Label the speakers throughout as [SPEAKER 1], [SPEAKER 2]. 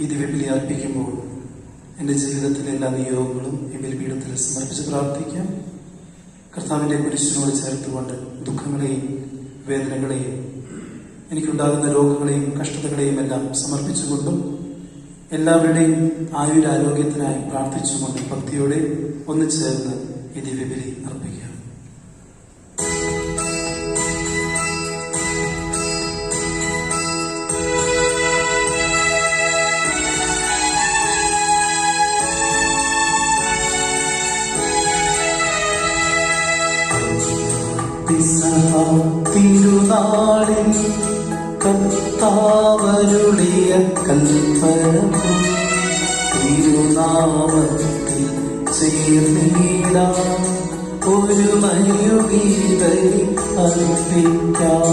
[SPEAKER 1] ഈ ദിവ്യബലി അർപ്പിക്കുമ്പോൾ എൻ്റെ ജീവിതത്തിലെ എല്ലാ നിയോഗങ്ങളും ഈ ബലിപീഠത്തിൽ സമർപ്പിച്ച് പ്രാർത്ഥിക്കാം. കർത്താവിൻ്റെ കുരിശിനോട് ചേർത്തുകൊണ്ട് ദുഃഖങ്ങളെയും വേദനകളെയും എനിക്കുണ്ടാകുന്ന രോഗങ്ങളെയും കഷ്ടതകളെയും എല്ലാം സമർപ്പിച്ചുകൊണ്ടും എല്ലാവരുടെയും ആയുരാരോഗ്യത്തിനായി പ്രാർത്ഥിച്ചുകൊണ്ട് ഭക്തിയോടെ ഒന്ന് ചേർന്ന് ഈ ദിവ്യബലി അർപ്പിക്കാം.
[SPEAKER 2] തിരുനാളിൽ കർത്താവരുളിയ കൽപ്പന തിരുനാമത്തിൽ ചേർന്നിടാം ഒരു മയുഗീതയിൽ അർപ്പിക്കാം.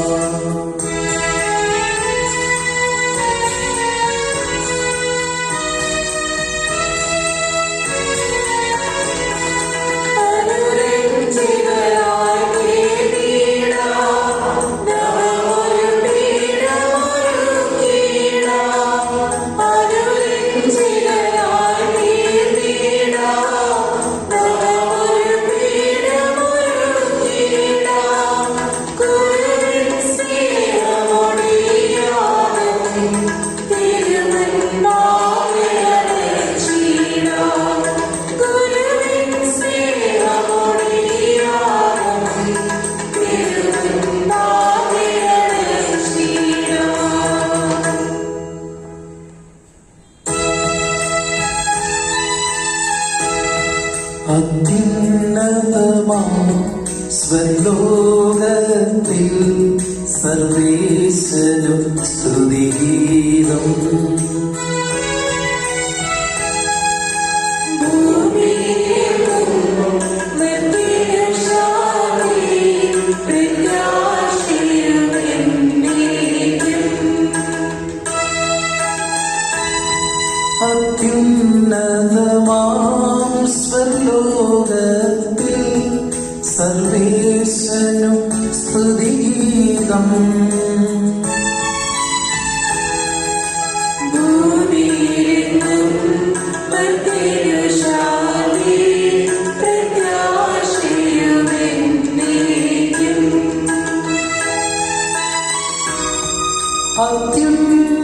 [SPEAKER 2] അത്യുന്നതമാം സ്വലോകത്തിൽ സർവേശ്വരം സ്തുതിഗീതം. അത്യുന്നതമാം സ്വലോകത്തിൽ സർവേശ്വരം സ്തുതിഗീതം.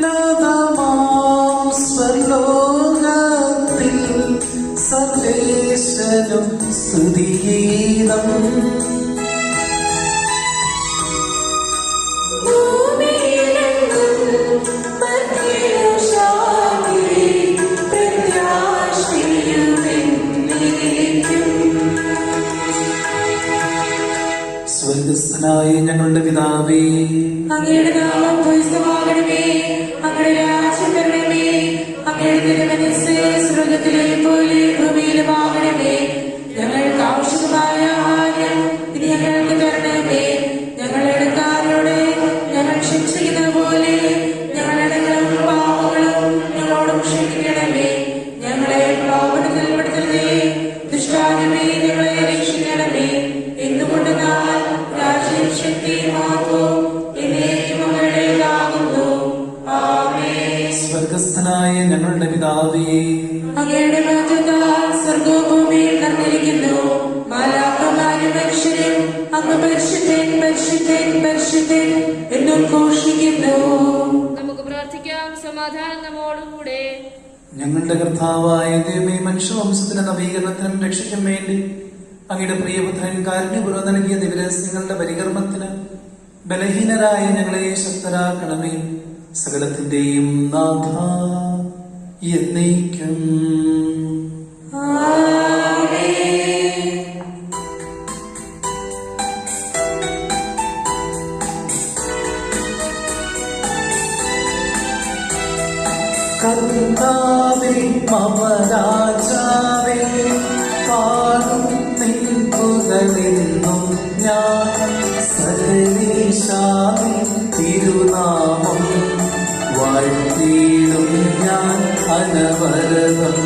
[SPEAKER 2] അത്യുന്നതമാം സ്വലോകത്തിൽ സർവേശ്വരം സ്തുതിഗീതം.
[SPEAKER 1] സ്വർഗസ്ഥനായ ഞങ്ങളുടെ പിതാവേ,
[SPEAKER 3] അങ്ങയുടെ നാമം പൂജിതമാകണമേ. അങ്ങയുടെ രാജ്യം വരണമേ. അങ്ങയുടെ തിരുമനസ്സ് സ്വർഗ്ഗത്തിലെ പോലെ ഭൂമിയിലുമാകണമേ. ഞങ്ങൾക്ക് ആവശ്യമായ ആഹാരം ഇനി ഞങ്ങൾക്ക് തരണമേ. ഞങ്ങളുടെ ഇടക്കാരോട് ഞങ്ങൾ ക്ഷമിച്ചിരിക്കുന്ന പോലെ ഞങ്ങളുടെ പാപങ്ങളും ഞങ്ങളോടും ക്ഷമിക്കണമേ. ഞങ്ങളെ പ്രലോഭനത്തിൽ പെടുത്തരുതേ. ദുഷ്ടാരൂപേ ഞങ്ങളെ രക്ഷിക്കണമേ. എന്തുകൊണ്ടെന്നാൽ രാജ്യവും ശക്തിയും മഹത്വവും എന്നേക്കും അങ്ങയുടേതാകുന്നു. ആമേൻ.
[SPEAKER 1] സ്വർഗസ്ഥനായ ഞങ്ങളുടെ പിതാവേ,
[SPEAKER 3] അങ്ങയുടെ മഹത്വത്താൽ സ്വർഗ്ഗവും ഭൂമിയും നിറഞ്ഞിരിക്കുന്നു. മാലാഖമാരും മനുഷ്യരും അങ്ങ് പരിശുദ്ധൻ പരിശുദ്ധൻ പരിശുദ്ധൻ എന്നും ഘോഷിക്കുന്നു.
[SPEAKER 4] നമുക്ക് പ്രാർത്ഥിക്കാം. സമാധാനം നമ്മോടുകൂടെ.
[SPEAKER 1] ഞങ്ങളുടെ കർത്താവായ ദൈവമേ, മനുഷ്യവംശത്തിന്റെ നവീകരണത്തിനും രക്ഷയ്ക്കും വേണ്ടി അങ്ങയുടെ പ്രിയപുത്രൻ കാരുണ്യപൂർവ്വം നൽകിയ ദിവരഹസ്യങ്ങളുടെ പരികർമ്മത്തിന് ബലഹീനരായ ഞങ്ങളെ ശക്തരാക്കണമേ. സകലത്തിന്റെയും നാഥ എന്നേക്കും.
[SPEAKER 2] കർത്താവേ മമ രാജാവേ, പാടും നിൻ പുകഴെന്നും ഞാൻ. സകലേശാമി തിരുനാമം വാഴ്ത്തിയിടും ഞാൻ അനവരതം.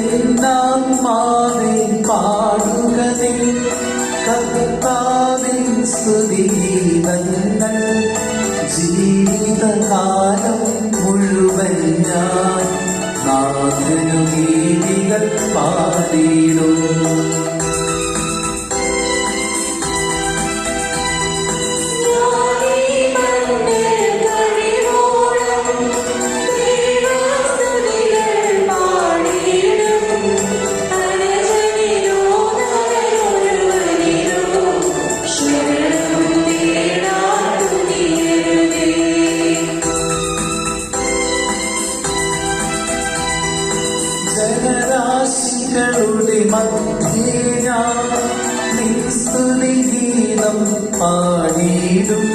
[SPEAKER 2] എന്നാത്മാവേ പാടുക നീ കർത്താവിൻ സ്തുതിഗീതങ്ങൾ. ജീവിതകാലം മുഴുവൻ ഞാൻ നാഥനു ഗീതികൾ പാടിടും. ജനരാശികളുടെ മധ്യേ ഞാൻ നിൻ സ്തുതിഗീതം പാടിയിടും.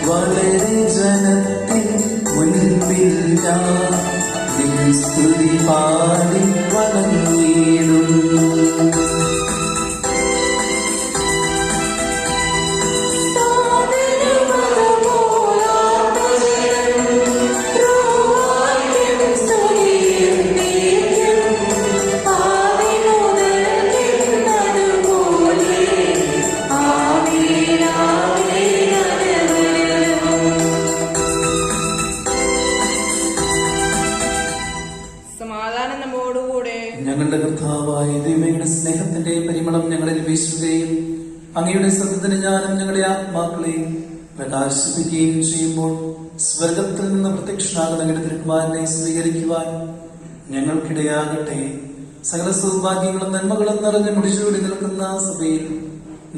[SPEAKER 2] വളരെ ജനത്തിൻ മുൻപിൽ ഞാൻ നിൻ സ്തുതി പാടി വണങ്ങിയിടും.
[SPEAKER 4] സമാധാനം നമ്മോടുകൂടെ.
[SPEAKER 1] ഞങ്ങളുടെ കർത്താവായ ദൈവമയുടെ സ്നേഹത്തിന്റെ പരിമളം ഞങ്ങളിൽ വീശുകയും അങ്ങയുടെ സത്യത്തിന് ജ്ഞാനം ഞങ്ങളുടെ ആത്മാക്കളെയും പ്രകാശിപ്പിക്കുകയും ചെയ്യുമ്പോൾ സ്വർഗത്തിൽ നിന്ന് പ്രത്യക്ഷനാകുന്ന അങ്ങയുടെ തിരുക്കുമാരനെ സ്വീകരിക്കുവാൻ ഞങ്ങൾക്കിടയാകട്ടെ. സകല സൗഭാഗ്യങ്ങളും നന്മകളും നിറഞ്ഞ് മുടിച്ചുകൂടി നിൽക്കുന്ന സഭയിൽ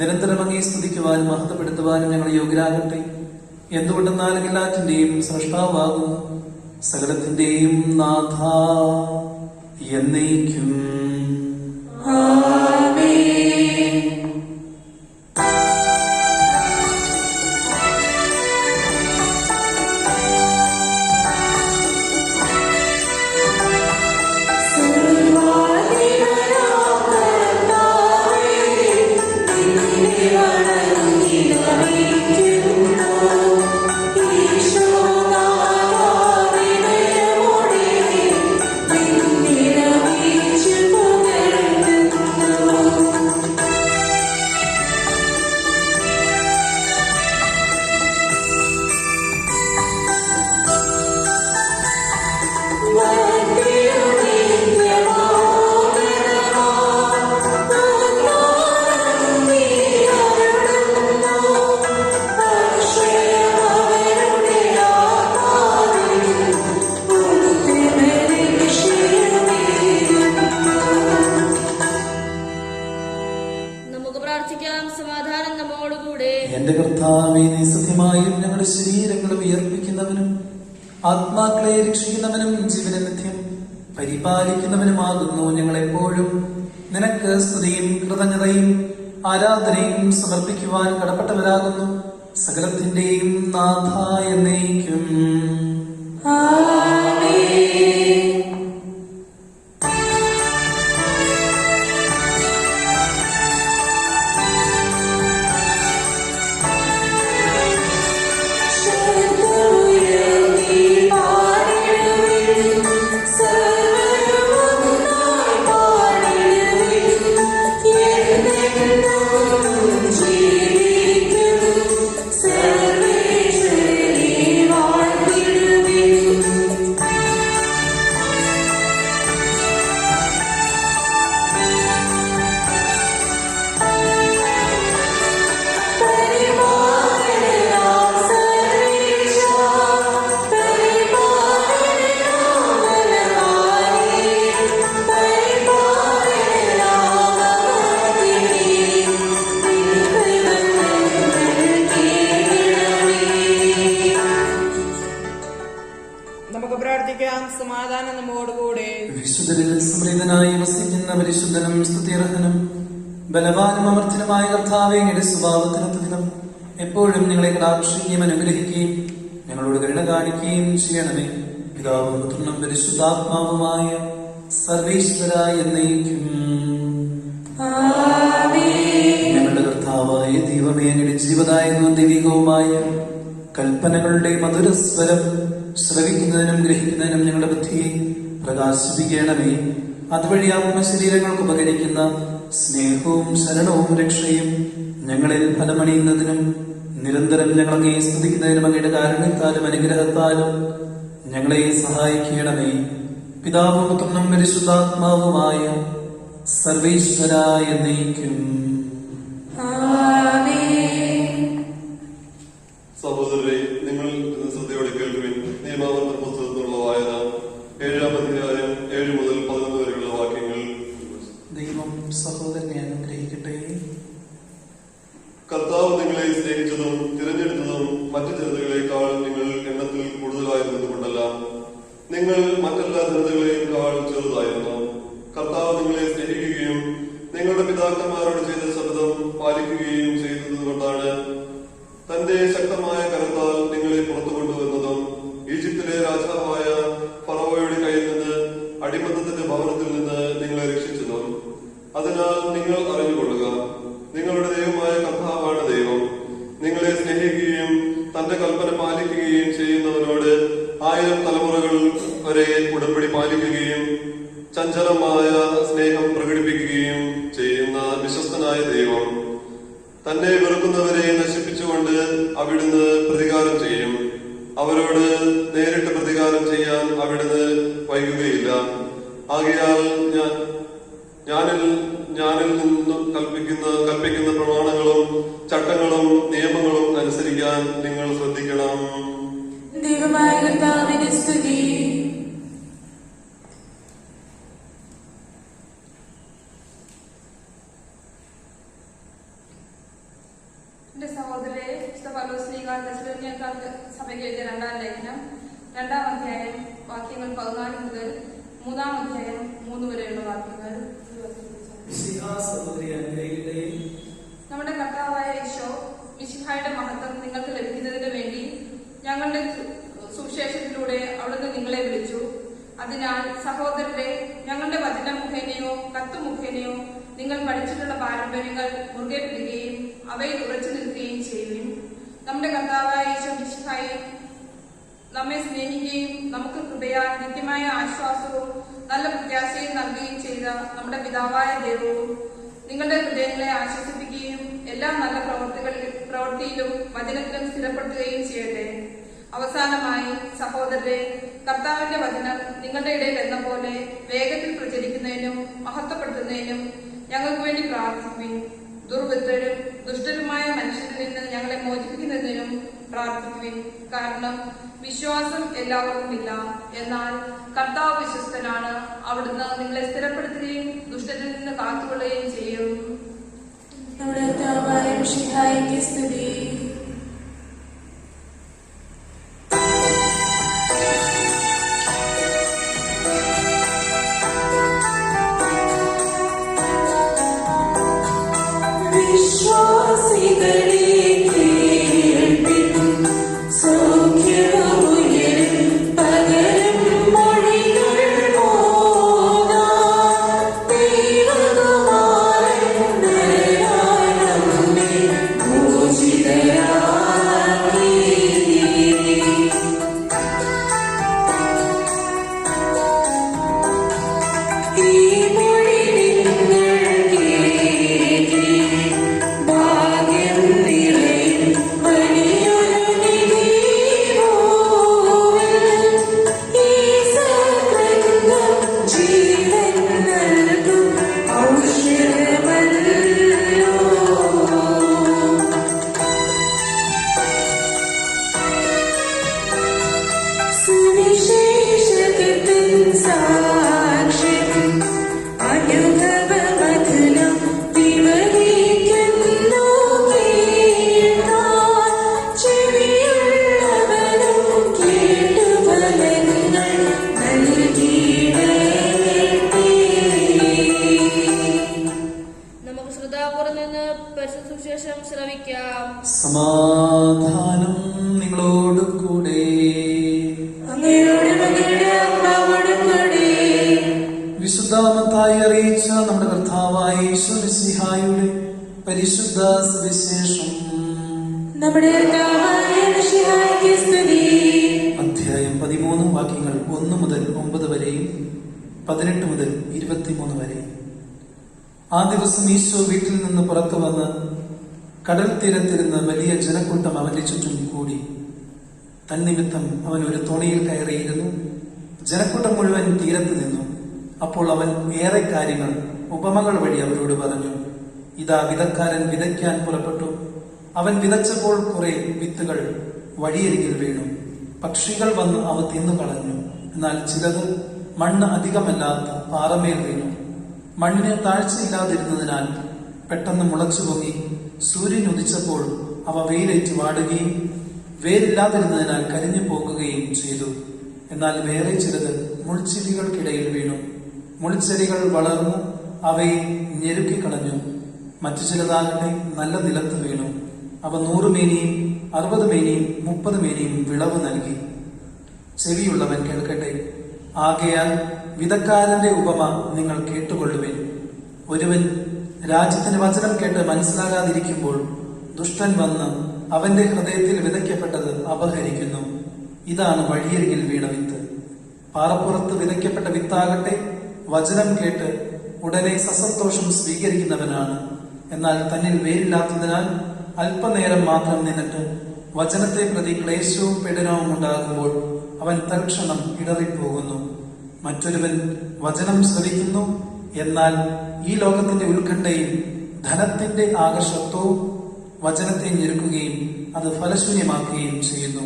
[SPEAKER 1] നിരന്തരം അങ്ങേ സ്തുതിക്കുവാനും മഹത്വപ്പെടുത്തുവാനും ഞങ്ങൾ യോഗ്യരാകട്ടെ. എന്തുകൊണ്ടെന്നാലും എല്ലാറ്റിന്റെയും സൃഷ്ടാവാകുന്നു, സകലത്തിന്റെയും നാഥ എന്നേക്കും.
[SPEAKER 3] ഈശോ
[SPEAKER 1] സത്യമായും ഞങ്ങളുടെ ശരീരങ്ങൾ ഉയർപ്പിക്കുന്നവനും ആത്മാക്കളെ രക്ഷിക്കുന്നവനും ജീവനെ നിത്യം പരിപാലിക്കുന്നവനുമാകുന്നു. ഞങ്ങളെപ്പോഴും നിനക്ക് സ്തുതിയും കൃതജ്ഞതയും ആരാധനയും സമർപ്പിക്കുവാൻ കടപ്പെട്ടവരാകുന്നു. സകലത്തിന്റെയും നാഥ എന്നേക്കും.
[SPEAKER 4] നമുക്ക് പ്രാർത്ഥിക്കാം. സമാധാനം നമ്മോടുകൂടെ.
[SPEAKER 1] വിശുദ്ധരിൽ സമൃദ്ധനായി വസിക്കുന്ന പരിശുദ്ധനും സ്തുത്യർഹനും ബലവാനും അമർത്യനുമായ കർത്താവേ, അങ്ങയുടെ സ്വഭാവത്തിനൊത്തതിനും എപ്പോഴും ഞങ്ങളെ കടാക്ഷിക്കുകയും അനുഗ്രഹിക്കുകയും ഞങ്ങളോട് കരുണ കാണിക്കുകയും ചെയ്യണമേ. പിതാവും പുത്രനും പരിശുദ്ധാത്മാവുമായ സർവേശ്വരായ എന്നേക്കും. ഞങ്ങളുടെ കർത്താവായ ദൈവമേ, അങ്ങയുടെ ജീവദായകവും ദൈവികവുമായ കൽപ്പനകളുടെ മധുരസ്വരം ശ്രവിക്കുന്നതിനും ഗ്രഹിക്കുന്നതിനും ഞങ്ങളുടെ ബുദ്ധിയെ പ്രകാശിപ്പിക്കണമേ. അതുവഴി ആത്മശരീരങ്ങൾക്ക് ഉപകരിക്കുന്ന സ്നേഹവും ശരണവും രക്ഷയും ഞങ്ങളിൽ ഫലമണിയുന്നതിനും നിരന്തരം ഞങ്ങളങ്ങയെ സ്തുതിക്കുന്നതിനും അങ്ങയുടെ കാരുണ്യത്താലും അനുഗ്രഹത്താലും ഞങ്ങളെ സഹായിക്കണമേ. പിതാവും പുത്രനും പരിശുദ്ധാത്മാവുമായ സർവേശ്വരായ എന്നേക്കും.
[SPEAKER 5] സഹോദരരെ, നിങ്ങൾ ശ്രദ്ധയോടെ കേൾക്കുവിൻ. നിയമാവർത്തന പുസ്തകത്തിലുള്ള വായന 7-ാം അധ്യായം 7 മുതൽ 11 വരെയുള്ള വാക്യങ്ങൾ.
[SPEAKER 1] ദൈവം സഹോദരനെ അനുഗ്രഹിക്കട്ടെ.
[SPEAKER 5] കർത്താവ് നിങ്ങളെ സ്നേഹിച്ചതും തിരഞ്ഞെടുത്തതും മറ്റു ജനതകളെക്കാൾ നിങ്ങൾ എണ്ണത്തിൽ കൂടുതലായിരുന്നതുകൊണ്ടല്ല, നിങ്ങൾ മറ്റെല്ലാ ജനതകളെക്കാൾ ചെറുതായിരുന്നു. കർത്താവ് നിങ്ങളെ സ്നേഹിക്കുകയും നിങ്ങളുടെ പിതാക്കന്മാരോട് ചെയ്ത ശബ്ദം പാലിക്കുകയും ചെയ്തതുകൊണ്ടാണ് തന്റെ ശക്തമായ കരത്താൽ നിങ്ങളെ പുറത്തു കൊണ്ടുവന്നതും ഈജിപ്തിലെ രാജാവായ ഫറവോയുടെ കയ്യിൽ നിന്ന് അടിമത്തത്തിന്റെ ഭവനത്തിൽ നിന്ന് നിങ്ങളെ രക്ഷിച്ചതും. അതിനാൽ നിങ്ങൾ അറിഞ്ഞുകൊള്ളുക, നിങ്ങളുടെ ദൈവമായ കർത്താവാണ് ദൈവം. നിങ്ങളെ സ്നേഹിക്കുകയും തന്റെ കൽപ്പന പാലിക്കുകയും ചെയ്യുന്നവനോട് 1000 തലമുറകൾ വരെ ഉടമ്പടി പാലിക്കുകയും ചഞ്ചലമായ സ്നേഹം പ്രകടിപ്പിക്കുകയും ചെയ്യുന്ന വിശ്വസ്തനായ ദൈവം. തന്നെ വെറുക്കുന്നവരെ നശിപ്പിച്ചുകൊണ്ട് അവിടുന്ന് പ്രതികാരം ചെയ്യും. അവരോട് നേരിട്ട് പ്രതികാരം ചെയ്യാൻ അവിടുന്ന് വൈകുകയില്ല. ആകയാൽ ഞാനിൽ നിന്നും കൽപ്പിക്കുന്ന പ്രമാണങ്ങളും ചട്ടങ്ങളും നിയമങ്ങളും അനുസരിക്കാൻ നിങ്ങൾ ശ്രദ്ധിക്കണം.
[SPEAKER 3] ദൈവമായ കർത്താവിനെ സ്തുതി.
[SPEAKER 4] എന്റെ സഹോദരരെ, സഭയ്ക്ക് എഴുതിയ 2-ാം ലേഖനം 2-ാം അധ്യായം വാക്യങ്ങൾ 14 മുതൽ 3-ാം അധ്യായം 3 വരെയുള്ള വാക്യങ്ങൾ. നമ്മുടെ കർത്താവായ ഈശോ മിശിഹായുടെ മഹത്വം നിങ്ങൾക്ക് ലഭിക്കുന്നതിന് വേണ്ടി ഞങ്ങളുടെ സുവിശേഷത്തിലൂടെ അവിടുന്ന് നിങ്ങളെ വിളിച്ചു. അതിനാൽ സഹോദരരെ, ഞങ്ങളുടെ വചന മുഖേനയോ കത്ത് മുഖേനയോ നിങ്ങൾ പഠിച്ചിട്ടുള്ള പാരമ്പര്യങ്ങൾ മുറുകെ പിടിക്കുകയും അവയിൽ ഉറച്ചു നിൽക്കുകയും ചെയ്യുകയും നമ്മുടെ കർത്താവായ ഈശോ മിശിഹായെ നമ്മെ സ്നേഹിക്കുകയും നമുക്ക് കൃപയാൽ നിത്യമായ ആശ്വാസവും നല്ല പ്രത്യാശയും നൽകുകയും ചെയ്ത നമ്മുടെ പിതാവായ ദൈവവും നിങ്ങളുടെ ഹൃദയങ്ങളെ ആശ്വസിപ്പിക്കുകയും എല്ലാ നല്ല പ്രവൃത്തിയിലും വചനത്തിലും സ്ഥിരപ്പെടുത്തുകയും ചെയ്യട്ടെ. അവസാനമായി സഹോദരരെ, കർത്താവിന്റെ വചനം നിങ്ങളുടെ ഇടയിൽ എന്ന പോലെ വേഗത്തിൽ പ്രചരിക്കുന്നതിനും മഹത്വപ്പെടുത്തുന്നതിനും ഞങ്ങൾക്ക് വേണ്ടി പ്രാർത്ഥിക്കുവിൻ. ദുർവൃത്തരും ദുഷ്ടരുമായ മനുഷ്യരിൽ നിന്ന് ഞങ്ങളെ മോചിപ്പിക്കുന്നതിനും പ്രാർത്ഥിക്കുവിൻ. കാരണം വിശ്വാസം എല്ലാവർക്കും ഇല്ല, എന്നാൽ കർത്താവ് വിശ്വസ്തനാണ്. അവിടുന്ന് നിങ്ങളെ സ്ഥിരപ്പെടുത്തുകയും ദുഷ്ടരിൽ നിന്ന് കാത്തുകൊള്ളുകയും ചെയ്യും.
[SPEAKER 3] നമ്മുടെ കർത്താവായ മിശിഹായ്ക്ക് സ്തുതി.
[SPEAKER 5] സഹോദരരെ, നിങ്ങൾ ശ്രദ്ധയോടെ കേൾക്കുവിൻ. നിയമാവർത്തന പുസ്തകത്തിലുള്ള വായന 7-ാം അധ്യായം 1 മുതൽ 11 വരെയുള്ള വാക്യങ്ങൾ.
[SPEAKER 3] ദൈവമായ കർത്താവിനെ സ്തുതി. നമ്മുടെ കർത്താവായ മിശിഹായ്ക്ക് സ്തുതി. നമ്മുടെ കർത്താവായ മിശിഹായ്ക്ക് സ്തുതി. സാക്ഷ്യം അനുഭവമധുരം വിവരിക്കുന്നു കേൾക്കാൻ ചെവിയുള്ളവരും കേട്ടുഫലങ്ങൾ നൽകിയിടട്ടെ.
[SPEAKER 6] നമുക്ക് ശ്രദ്ധാപൂർവ്വം നിന്ന് പരിശുദ്ധ സുവിശേഷം ശ്രവിക്കാം.
[SPEAKER 1] സമാധാനം നിങ്ങളോട് കൂടെ.
[SPEAKER 3] അങ്ങയുടെ മകളുടെ ആത്മാവോടും കൂടെ.
[SPEAKER 1] വിശുദ്ധ മത്തായി അറിയിച്ച നമ്മുടെ കർത്താവായ യേശു മിശിഹായുടെ പരിശുദ്ധ സുവിശേഷം.
[SPEAKER 3] നമ്മുടെ കർത്താവായ മിശിഹായ്ക്ക് സ്തുതി.
[SPEAKER 1] അധ്യായം 13 വാക്യങ്ങൾ 1 മുതൽ 9 വരെയും 18 മുതൽ 23 വരെയും. ആ ദിവസം ഈശോ വീട്ടിൽ നിന്ന് പുറത്തു വന്ന് കടൽ തീരത്തിരുന്ന് വലിയ ജനക്കൂട്ടം അവന്റെ ചുറ്റും കൂടി. തന്നിമിത്തം അവൻ ഒരു തോണിയിൽ കയറിയിരുന്നു. ജനക്കൂട്ടം മുഴുവൻ തീരത്ത് നിന്നു. അപ്പോൾ അവൻ ഏറെ കാര്യങ്ങൾ ഉപമകൾ വഴി അവരോട് പറഞ്ഞു. ഇതാ വിതക്കാരൻ വിതയ്ക്കാൻ പുറപ്പെട്ടു. അവൻ വിതച്ചപ്പോൾ കുറെ വിത്തുകൾ വഴിയരികിൽ വീണു. പക്ഷികൾ വന്ന് അവ തിന്നുകളഞ്ഞു. എന്നാൽ ചിലത് മണ്ണ് അധികമല്ലാത്ത പാറമേൽ വീണു. മണ്ണിന് താഴ്ചയില്ലാതിരുന്നതിനാൽ പെട്ടെന്ന് മുളച്ചു പൊങ്ങി. സൂര്യൻ ഉദിച്ചപ്പോൾ അവ വെയിലേറ്റ് വാടുകയും വേരില്ലാതിരുന്നതിനാൽ കരിഞ്ഞു പോകുകയും ചെയ്തു. എന്നാൽ വേറെ ചിലത് മുൾച്ചെടികൾക്കിടയിൽ വീണു. മുൾച്ചെടികൾ വളർന്ന് അവയെ ഞെരുക്കിക്കളഞ്ഞു. മറ്റു ചിലതാകട്ടെ നല്ല നിലത്ത് വീണു. അവ 100 മേനിയും 60 മേനിയും 30 മേനിയും വിളവ് നൽകി. ചെവിയുള്ളവൻ കേൾക്കട്ടെ. ആകയാൽ വിതക്കാരന്റെ ഉപമ നിങ്ങൾ കേട്ടുകൊള്ളുവിൻ. ഒരുവൻ രാജ്യത്തിന്റെ വചനം കേട്ട് മനസ്സിലാകാതിരിക്കുമ്പോൾ ദുഷ്ടൻ വന്ന് അവന്റെ ഹൃദയത്തിൽ വിതയ്ക്കപ്പെട്ടത് അപഹരിക്കുന്നു. ഇതാണ് വഴിയരികിൽ വീണ വിത്ത്. പാറപ്പുറത്ത് വിതയ്ക്കപ്പെട്ട വിത്താകട്ടെ വചനം കേട്ട് ഉടനെ സസന്തോഷം സ്വീകരിക്കുന്നവനാണ്. എന്നാൽ തന്നിൽ വേരില്ലാത്തതിനാൽ അല്പനേരം മാത്രം നിന്നിട്ട് വചനത്തെ പ്രതി ക്ലേശവും പീഡനവും ഉണ്ടാകുമ്പോൾ അവൻ തൽക്ഷണം ഇടറിപ്പോകുന്നു. മറ്റൊരുവൻ വചനം ശ്രവിക്കുന്നു. എന്നാൽ ഈ ലോകത്തിന്റെ ഉത്കണ്ഠയും ധനത്തിന്റെ ആകർഷത്വവും വചനത്തെ ഞെരുക്കുകയും അത് ഫലശൂന്യമാക്കുകയും ചെയ്യുന്നു.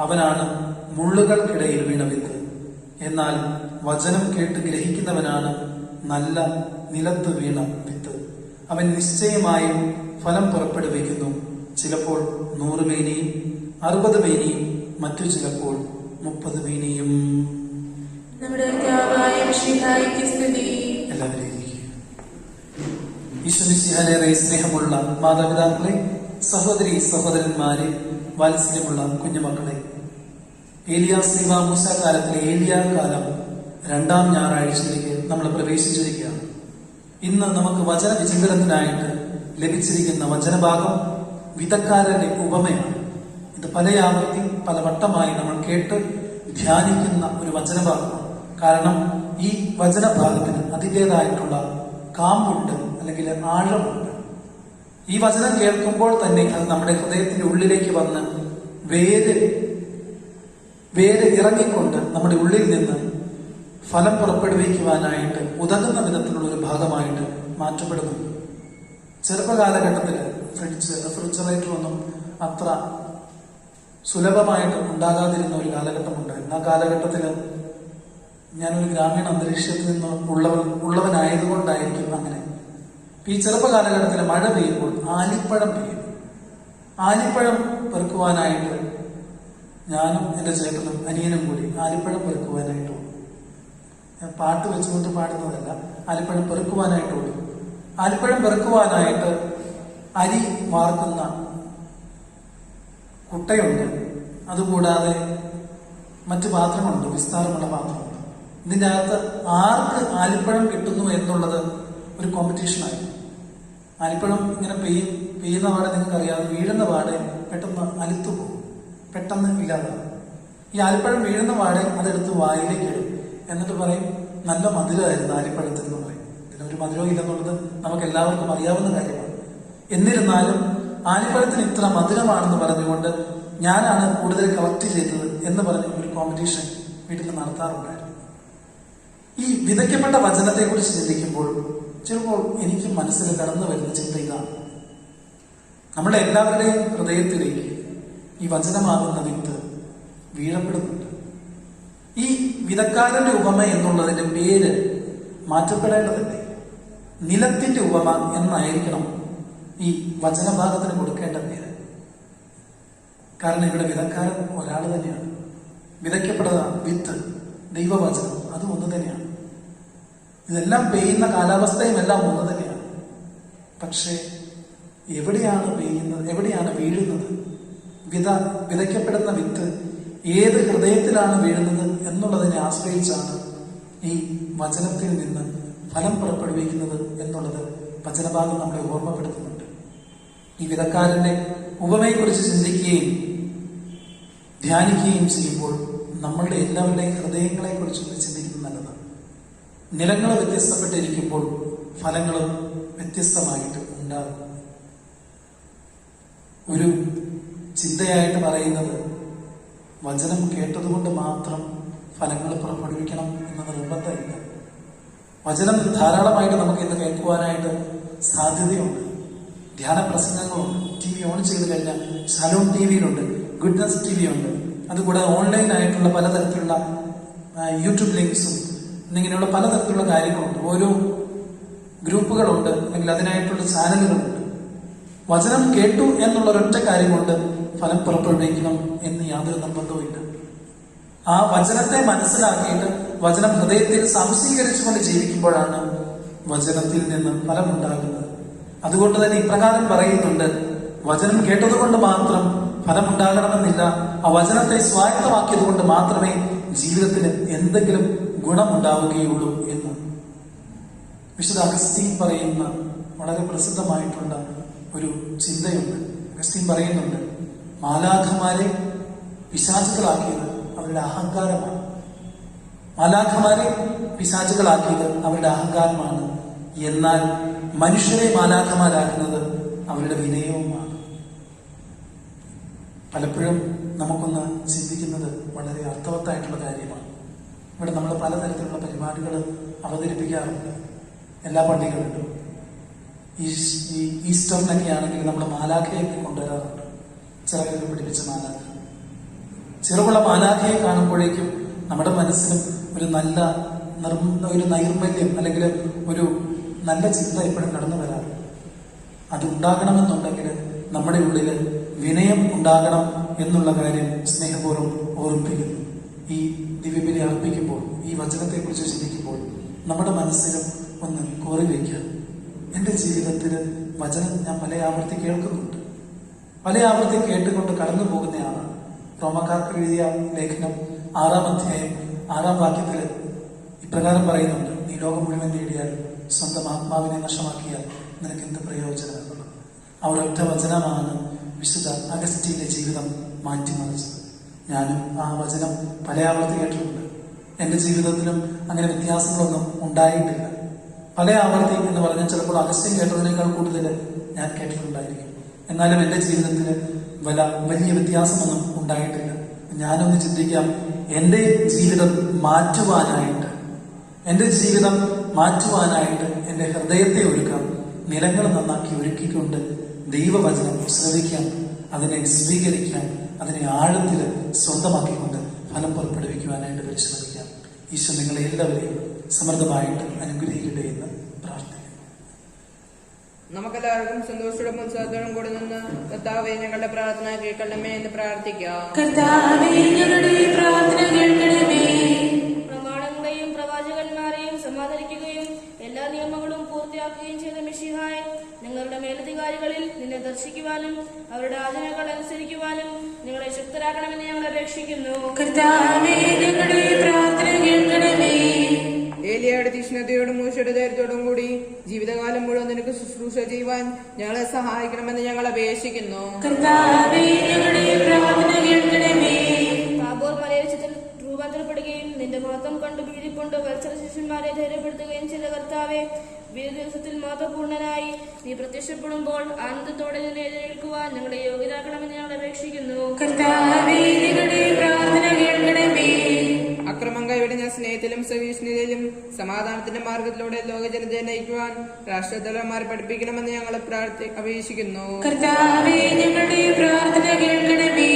[SPEAKER 1] അവനാണ് മുള്ളുകൾക്കിടയിൽ വീണ വിത്ത്. എന്നാൽ വചനം കേട്ട് ഗ്രഹിക്കുന്നവനാണ് നല്ല നിലത്ത് വീണ വിത്ത്. അവൻ നിശ്ചയമായും ഫലം പുറപ്പെടുവിക്കുന്നു. ചിലപ്പോൾ 100 മേനിയും 60 മേനിയും മറ്റു ചിലപ്പോൾ 30 മേനിയും.
[SPEAKER 3] നമ്മുടെ കർത്താവായ മിശിഹായ്ക്ക് സ്തുതി.
[SPEAKER 1] എല്ലാവരെയും ഈശ്വമിശിഹാലേറെ സ്നേഹമുള്ള മാതാപിതാക്കളെ, സഹോദരി സഹോദരന്മാരെ, വാത്സല്യമുള്ള കുഞ്ഞുമക്കളെ, ഏലിയാസ് മൂസ കാലത്തിലെ ഏലിയാ കാലം 2ാം ഞായറാഴ്ചയിലേക്ക് നമ്മൾ പ്രവേശിച്ചിരിക്കുകയാണ്. ഇന്ന് നമുക്ക് വചന വിചിന്തനത്തിനായിട്ട് ലഭിച്ചിരിക്കുന്ന വചനഭാഗം വിതക്കാരന്റെ ഉപമയാണ്. ഇത് പല വട്ടമായി നമ്മൾ കേട്ട് ധ്യാനിക്കുന്ന ഒരു വചനഭാഗമാണ്. കാരണം ഈ വചനഭാഗത്തിന് അതിൻ്റെതായിട്ടുള്ള കാമ്പുണ്ട്, അല്ലെങ്കിൽ ആഴമുണ്ട്. ഈ വചനം കേൾക്കുമ്പോൾ തന്നെ അത് നമ്മുടെ ഹൃദയത്തിന്റെ ഉള്ളിലേക്ക് വന്ന് വേര് ഇറങ്ങിക്കൊണ്ട് നമ്മുടെ ഉള്ളിൽ നിന്ന് ഫലം പുറപ്പെടുവിക്കുവാനായിട്ട് ഉതകുന്ന വിധത്തിലുള്ള ഒരു ഭാഗമായിട്ട് മാറ്റപ്പെടുന്നു. ചെറുപ്പകാലഘട്ടത്തിൽ റെഫ്രിജറേറ്റർ ഒന്നും അത്ര സുലഭമായിട്ട് ഉണ്ടാകാതിരുന്ന ഒരു കാലഘട്ടമുണ്ടായിരുന്നു. ആ കാലഘട്ടത്തിൽ ഞാനൊരു ഗ്രാമീണ അന്തരീക്ഷത്തിൽ നിന്ന് ഉള്ളവനായതുകൊണ്ടായിരിക്കും അങ്ങനെ. ഈ ചെറുപ്പകാലഘട്ടത്തിൽ മഴ പെയ്യുമ്പോൾ ആലിപ്പഴം പെയ്യും. ആലിപ്പഴം പെറുക്കുവാനായിട്ട് ഞാനും എൻ്റെ ചേട്ടനും അനിയനും കൂടി ആലിപ്പഴം പെറുക്കുവാനായിട്ട് ഓടും. ഞാൻ പാട്ട് വെച്ചുകൊണ്ട് പാടുന്നതല്ല, ആലിപ്പഴം പെറുക്കുവാനായിട്ട് ഓടും. ആലിപ്പഴം പെറുക്കുവാനായിട്ട് അരി വാർക്കുന്ന കുട്ടയുണ്ട്. അതുകൂടാതെ മറ്റു പാത്രങ്ങളുണ്ട്, വിസ്താരമുള്ള പാത്രമുണ്ട്. ഇതിൻ്റെ അകത്ത് ആർക്ക് ആലിപ്പഴം കിട്ടുന്നു എന്നുള്ളത് ഒരു കോമ്പറ്റീഷനായി. ആലിപ്പഴം ഇങ്ങനെ പെയ്യുന്ന പാടെ നിങ്ങൾക്കറിയാം, വീഴുന്ന പാടെ പെട്ടെന്ന് അലുത്തു പോകും, പെട്ടെന്ന് ഇല്ലാതാകും. ഈ ആലിപ്പഴം വീഴുന്ന പാടെ അതെടുത്ത് വായിലേക്ക് ഇടും. എന്നിട്ട് പറയും നല്ല മധുരമായിരുന്നു ആലിപ്പഴത്തിൽ എന്ന് പറയും. ഇതിനൊരു മധുരവും ഇല്ലെന്നുള്ളത് നമുക്ക് എല്ലാവർക്കും അറിയാവുന്ന കാര്യമാണ്. എന്നിരുന്നാലും ആലിപ്പഴത്തിന് ഇത്ര മധുരമാണെന്ന് പറഞ്ഞുകൊണ്ട് ഞാനാണ് കൂടുതൽ കളക്ട് ചെയ്തത് എന്ന് പറഞ്ഞ് ഒരു കോമ്പറ്റീഷൻ വീട്ടിൽ നടത്താറുണ്ടായിരുന്നു. ഈ വിതയ്ക്കപ്പെട്ട വചനത്തെക്കുറിച്ച് ചിന്തിക്കുമ്പോൾ ചിലപ്പോൾ എനിക്ക് മനസ്സിൽ കടന്നു വരുന്ന ചിന്ത ഇതാണ്: നമ്മുടെ എല്ലാവരുടെയും ഹൃദയത്തിലേക്ക് ഈ വചനമാകുന്ന വിത്ത് വീഴപ്പെടുന്നുണ്ട്. ഈ വിധക്കാരന്റെ ഉപമ എന്നുള്ളതിന്റെ പേര് മാറ്റപ്പെടേണ്ടതല്ലേ? നിലത്തിന്റെ ഉപമ എന്നായിരിക്കണം ഈ വചനഭാഗത്തിന് കൊടുക്കേണ്ട പേര്. കാരണം ഇവിടെ വിധക്കാരൻ ഒരാൾ തന്നെയാണ്. വിതയ്ക്കപ്പെടുന്ന വിത്ത്, ദൈവവചനം, അതും ഒന്ന് തന്നെയാണ്. ഇതെല്ലാം പെയ്യുന്ന കാലാവസ്ഥയും എല്ലാം ഒന്ന് തന്നെയാണ്. പക്ഷേ എവിടെയാണ് പെയ്യുന്നത്, എവിടെയാണ് വീഴുന്നത്? വിതയ്ക്കപ്പെടുന്ന വിത്ത് ഏത് ഹൃദയത്തിലാണ് വീഴുന്നത് എന്നുള്ളതിനെ ആശ്രയിച്ചാണ് ഈ വചനത്തിൽ നിന്ന് ഫലം പുറപ്പെടുവിക്കുന്നത് എന്നുള്ളത് വചനഭാഗം നമ്മളെ ഓർമ്മപ്പെടുത്തുന്നുണ്ട്. ഈ വിധക്കാരന്റെ ഉപമയെക്കുറിച്ച് ചിന്തിക്കുകയും ധ്യാനിക്കുകയും ചെയ്യുമ്പോൾ നമ്മളുടെ എല്ലാവരുടെയും ഹൃദയങ്ങളെ കുറിച്ചൊന്ന് ചിന്തിക്കുന്നത് നല്ലതാണ്. നിലങ്ങൾ വ്യത്യസ്തപ്പെട്ടിരിക്കുമ്പോൾ ഫലങ്ങളും വ്യത്യസ്തമായിട്ട് ഉണ്ടാകും. ഒരു ചിന്തയായിട്ട് പറയുന്നത് വചനം കേട്ടതുകൊണ്ട് മാത്രം ഫലങ്ങൾ പുറപ്പെടുവിക്കണം എന്ന നിർബന്ധമില്ല. വചനം ധാരാളമായിട്ട് നമുക്ക് ഇന്ന് കേൾക്കുവാനായിട്ട് സാധ്യതയുണ്ട്. ധ്യാന പ്രസംഗങ്ങളുണ്ട്. TV ഓൺ ചെയ്ത് കഴിഞ്ഞാൽ ശലോം TVയിലുണ്ട്, ഗുഡ്നസ് TV ഉണ്ട്. അതുകൂടാതെ ഓൺലൈനായിട്ടുള്ള പലതരത്തിലുള്ള യൂട്യൂബ് ലിങ്ക്സും എന്നിങ്ങനെയുള്ള പലതരത്തിലുള്ള കാര്യങ്ങളുണ്ട്. ഓരോ ഗ്രൂപ്പുകളുണ്ട്, അല്ലെങ്കിൽ അതിനായിട്ടുള്ള ചാനലുകളുണ്ട്. വചനം കേട്ടു എന്നുള്ള ഒരൊറ്റ കാര്യം കൊണ്ട് ഫലം പുറപ്പെടുവിക്കണം എന്ന് യാതൊരു നിർബന്ധവുമില്ല. ആ വചനത്തെ മനസ്സിലാക്കിയിട്ട് വചനം ഹൃദയത്തിൽ സംശീകരിച്ചുകൊണ്ട് ജീവിക്കുമ്പോഴാണ് വചനത്തിൽ നിന്ന് ഫലമുണ്ടാകുന്നത്. അതുകൊണ്ട് തന്നെ ഇപ്രകാരം പറയുന്നുണ്ട്, വചനം കേട്ടതുകൊണ്ട് മാത്രം ഫലമുണ്ടാകണമെന്നില്ല. ആ വചനത്തെ സ്വായത്തമാക്കിയത് കൊണ്ട് മാത്രമേ ജീവിതത്തിന് എന്തെങ്കിലും ഗുണമുണ്ടാവുകയുള്ളൂ എന്ന് വിശുദ്ധ അഗസ്തീൻ പറയുന്ന വളരെ പ്രസിദ്ധമായിട്ടുള്ള ഒരു ചിന്തയുണ്ട്. അഗസ്തീൻ പറയുന്നുണ്ട്, മാലാഖമാരെ പിശാചുകളാക്കിയത് അവരുടെ അഹങ്കാരമാണ്. മാലാഖമാരെ പിശാചുകളാക്കിയത് അവരുടെ അഹങ്കാരമാണ്. എന്നാൽ മനുഷ്യരെ മാലാഖമാരാക്കുന്നത് അവരുടെ വിനയവുമാണ്. പലപ്പോഴും നമുക്കൊന്ന് ചിന്തിക്കുന്നത് വളരെ അർത്ഥവത്തായിട്ടുള്ള കാര്യമാണ്. ഇവിടെ നമ്മൾ പലതരത്തിലുള്ള പരിപാടികൾ അവതരിപ്പിക്കാറുണ്ട്. എല്ലാ പള്ളികളിലും ഈ ഈസ്റ്ററിനൊക്കെ ആണെങ്കിൽ നമ്മൾ മാലാഖയൊക്കെ കൊണ്ടുവരാറുണ്ട്. ചിറകൊക്കെ പിടിപ്പിച്ച മാലാഖ. ചിറകുള്ള മാലാഖയെ കാണുമ്പോഴേക്കും നമ്മുടെ മനസ്സിലും ഒരു നല്ല ഒരു നൈർമല്യം അല്ലെങ്കിൽ ഒരു നല്ല ചിന്ത എപ്പോഴും കടന്നു വരാറുണ്ട്. അത് ഉണ്ടാകണമെന്നുണ്ടെങ്കിൽ നമ്മുടെ ഉള്ളിൽ വിനയം ഉണ്ടാകണം എന്നുള്ള കാര്യം സ്നേഹപൂർവ്വം ഓർമ്മിപ്പിക്കുന്നു. ഈ ദിവ്യബലി അർപ്പിക്കുമ്പോൾ, ഈ വചനത്തെക്കുറിച്ച് ചിന്തിക്കുമ്പോൾ നമ്മുടെ മനസ്സിലും ഒന്ന് കോറി വയ്ക്കുക. എൻ്റെ ജീവിതത്തിൽ വചനം ഞാൻ പല ആവർത്തി കേൾക്കുന്നുണ്ട്, പല ആവർത്തി കേട്ടുകൊണ്ട് കടന്നു പോകുന്നയാളാണ്. റോമക്കാർക്ക് എഴുതിയ ലേഖനം 6-ാം അധ്യായം 6-ാം വാക്യത്തിൽ ഇപ്രകാരം പറയുന്നുണ്ട്, നീ ലോകം മുഴുവൻ നേടിയാൽ സ്വന്തം ആത്മാവിനെ നഷ്ടമാക്കിയാൽ നിനക്ക് എന്ത് പ്രയോജനം എന്നുള്ളത്. ആ ഒരൊറ്റ വചനമാണ് വിശുദ്ധ അഗസ്റ്റീന്റെ ജീവിതം മാറ്റിമറിച്ചത്. ഞാനും ആ വചനം പല ആവർത്തി കേട്ടിട്ടുണ്ട്. എൻ്റെ ജീവിതത്തിലും അങ്ങനെ വ്യത്യാസങ്ങളൊന്നും ഉണ്ടായിട്ടില്ല. പല ആവർത്തി എന്ന് പറഞ്ഞാൽ ചിലപ്പോൾ അഗസ്റ്റീൻ കേട്ടതിനേക്കാൾ കൂടുതൽ ഞാൻ കേട്ടിട്ടുണ്ടായിരിക്കും. എന്നാലും എൻ്റെ ജീവിതത്തിൽ വലിയ വ്യത്യാസമൊന്നും ഉണ്ടായിട്ടില്ല. ഞാനൊന്ന് ചിന്തിക്കാം, എൻ്റെ ജീവിതം മാറ്റുവാനായിട്ട്, എൻ്റെ ജീവിതം മാറ്റുവാനായിട്ട് എൻ്റെ ഹൃദയത്തെ ഒരുക്കാം. നിലങ്ങൾ നന്നാക്കി ഒരുക്കിക്കൊണ്ട് ദൈവവചനം ശ്രവിക്കാം, അതിനെ സ്വീകരിക്കാം, അതിനെ ആഴത്തിൽ സ്വന്തമാക്കിക്കൊണ്ട് ഫലം പുറപ്പെടുവിക്കുവാനായിട്ട് പരിശ്രമിക്കാം. ഈശോ നിങ്ങളെ എല്ലാവരെയും സമൃദ്ധമായിട്ട് അനുഗ്രഹിക്കട്ടെ എന്ന് പ്രാർത്ഥിക്കുന്നു.
[SPEAKER 7] നമുക്കെല്ലാവർക്കും സന്തോഷത്തോടും ഉത്സാഹത്തോടും കൂടെ നിന്ന് കർത്താവേ ഞങ്ങളുടെ പ്രാർത്ഥന കേൾക്കണമേ എന്ന് പ്രാർത്ഥിക്കാം.
[SPEAKER 3] കർത്താവേ ഞങ്ങളുടെ പ്രാർത്ഥന കേൾക്കണമേ.
[SPEAKER 6] പ്രമാണങ്ങളെയും പ്രവാചകന്മാരെയും സമാദരിക്കുകയും എല്ലാ നിയമങ്ങളും പൂർത്തിയാക്കുകയും ചെയ്ത മിശിഹായെ, നിങ്ങളുടെ മേലധികാരികളിൽ നിന്നെ ദർശിക്കുവാനും അവരുടെ ആജ്ഞകൾ അനുസരിക്കുവാനും നിങ്ങളെ ശക്തരാക്കണമെന്ന് ഞങ്ങൾ അപേക്ഷിക്കുന്നു.
[SPEAKER 3] കർത്താവേ ഞങ്ങളുടെ പ്രാർത്ഥന കേൾക്കണമേ.
[SPEAKER 7] ഏലിയയുടെ തീക്ഷ്ണതയോടും മൂശയുടെ ധൈര്യത്തോടും കൂടി ജീവിതകാലം മുഴുവൻ നിനക്ക് ശുശ്രൂഷ ചെയ്യുവാൻ ഞങ്ങളെ സഹായിക്കണമെന്ന് ഞങ്ങൾ അപേക്ഷിക്കുന്നു.
[SPEAKER 3] കർത്താവേ ഞങ്ങളുടെ പ്രാർത്ഥന കേൾക്കണമേ.
[SPEAKER 6] താബോർ മലയിൽ രൂപാന്തരപ്പെടുകയും നിന്റെ മഹത്വം കണ്ടു ഭീതിക്കൊണ്ട് വത്സര ശിഷ്യന്മാരെ ധൈര്യപ്പെടുത്തുകയും ചെയ്ത കർത്താവെ, വിവിധ ദിവസത്തിൽ മഹത്വപൂർണനായി നീ പ്രത്യക്ഷപ്പെടുമ്പോൾ ആനന്ദത്തോടെ നിന്നെ എതിരേൽക്കുവാൻ ഞങ്ങളെ യോഗ്യരാക്കണമെന്ന് ഞങ്ങൾ അപേക്ഷിക്കുന്നു.
[SPEAKER 3] കർത്താവേ ഞങ്ങളുടെ പ്രാർത്ഥന കേൾക്കണമേ.
[SPEAKER 7] അക്രമം കൈവിടുന്ന സ്നേഹത്തിലും സഹിഷ്ണുതയിലും സമാധാനത്തിന്റെ മാർഗത്തിലൂടെ ലോകജനതയെ നയിക്കുവാൻ രാഷ്ട്രതലവന്മാരെ പഠിപ്പിക്കണമെന്ന് ഞങ്ങൾ അപേക്ഷിക്കുന്നു.
[SPEAKER 3] കർത്താവേ ഞങ്ങളുടെ പ്രാർത്ഥന കേൾക്കണമേ.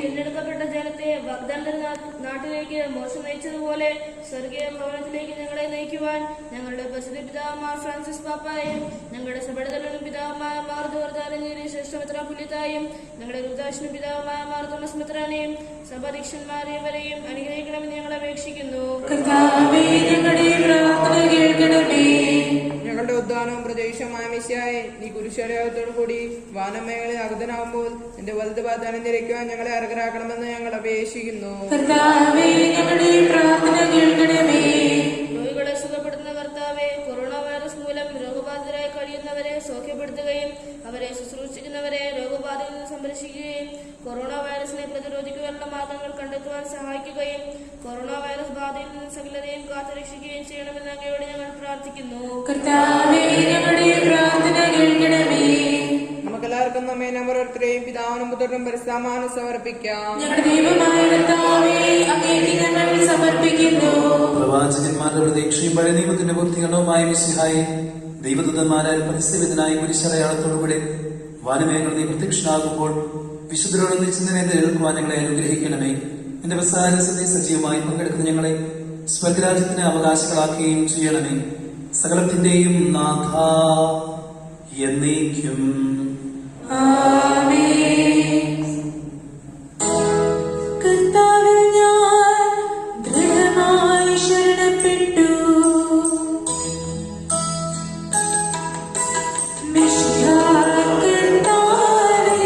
[SPEAKER 6] തിരഞ്ഞെടുക്കപ്പെട്ട ജനത്തെ വാഗ്ദാന നാട്ടിലേക്ക് മോശം നയിച്ചതുപോലെ സ്വർഗീയ ഭവനത്തിലേക്ക് ഞങ്ങളെ നയിക്കുവാൻ ഞങ്ങളുടെ പ്രസിദ്ധ പിതാവുമാർ ഫ്രാൻസിസ് പാപ്പായും ഞങ്ങളുടെ സഭയുടെ തലവനും പിതാവുമായ മാർ ജോർദാനഞ്ചേരി ശ്രേഷ്ഠമിത്ര പുല്യത്തായും ഞങ്ങളുടെ ഗുരുദാശനും പിതാവുമായ മാർ തോമസ് മിത്രാനെയും സഭാധ്യക്ഷന്മാരെവരെയും അനുഗ്രഹിക്കണമെന്ന് ഞങ്ങൾ അപേക്ഷിക്കുന്നു.
[SPEAKER 3] കർത്താവേ, ഞങ്ങളുടെ പ്രാർത്ഥന കേൾക്കണമേ.
[SPEAKER 7] ഞങ്ങളുടെ ഉദ്ധാനവും പ്രദേശമായ മിശിഹായെ നീ കുരിശടയാളത്തോടു കൂടി വാനമേഖലയിൽ അഗതനാവുമ്പോൾ നിന്റെ വലത് വാഗ്ദാനം നിരയ്ക്കുവാൻ ഞങ്ങളെ അർഹരാക്കണമെന്ന് ഞങ്ങൾ അപേക്ഷിക്കുന്നു.
[SPEAKER 3] കർത്താവേ, ഞങ്ങളുടെ പ്രാർത്ഥന കേൾക്കണമേ.
[SPEAKER 6] രോഗികളെ സുഖപ്പെടുത്തുന്ന കർത്താവെ, കൊറോണ വൈറസ് മൂലം രോഗബാധിതരായി കഴിയുന്നവരെ സൗഖ്യപ്പെടുത്തുകയും അവരെ ശുശ്രൂഷിക്കുന്നവരെ രോഗബാധയിൽ നിന്ന് സംരക്ഷിക്കുകയും കൊറോണ വൈറസിനെ പ്രതിരോധിക്കുവാനുള്ള മാർഗങ്ങൾ കണ്ടെത്തുവാൻ സഹായിക്കുകയും കൊറോണ വൈറസ് ബാധയിൽ നിന്ന് സകലരെയും കാത്തുരക്ഷിക്കുകയും ചെയ്യണമെന്ന് അങ്ങയോട് ഞങ്ങൾ പ്രാർത്ഥിക്കുന്നു.
[SPEAKER 3] കർത്താവേ, ഞങ്ങളുടെ പ്രാർത്ഥന കേൾക്കണമേ.
[SPEAKER 7] നമുക്കെല്ലാവർക്കും നമ്മെ ഓരോരുത്തരെയും പിതാവിനും പുത്രനും പരിശുദ്ധാത്മാവിനും സമർപ്പിക്കാം.
[SPEAKER 3] ഞങ്ങളുടെ ദൈവമായ കർത്താവേ, അങ്ങേക്ക് ഞങ്ങൾ സമർപ്പിക്കുന്നു.
[SPEAKER 1] പ്രവാചകന്മാരുടെ പ്രതീക്ഷയും പഴയ നിയമത്തിന്റെ പൂർത്തീകരണവുമായ മിശിഹായി ദൈവദൂതന്മാരാൽ പരസ്യവിധനായി കുരിശടയാളത്തോടുകൂടി വാനമേഖല നീ പ്രത്യക്ഷനാകുമ്പോൾ വിശുദ്ധരോട് നിശ്ചിതനെ എതിർക്കുവാൻ ഞങ്ങളെ അനുഗ്രഹിക്കണമേ. എന്റെ പ്രസാരസത്തെ സജീവമായി പങ്കെടുക്കുന്ന ഞങ്ങളെ സ്വർഗരാജ്യത്തിന് അവകാശികളാക്കുകയും ചെയ്യണമേ. സകലത്തിന്റെയും നാഥ എന്നേക്കും.
[SPEAKER 3] ആമേൻ. കർത്താവിൽ ഞാൻ ദൃഢമായി ശരണപ്പെട്ടു. മിശിഹാ കർത്താവേ,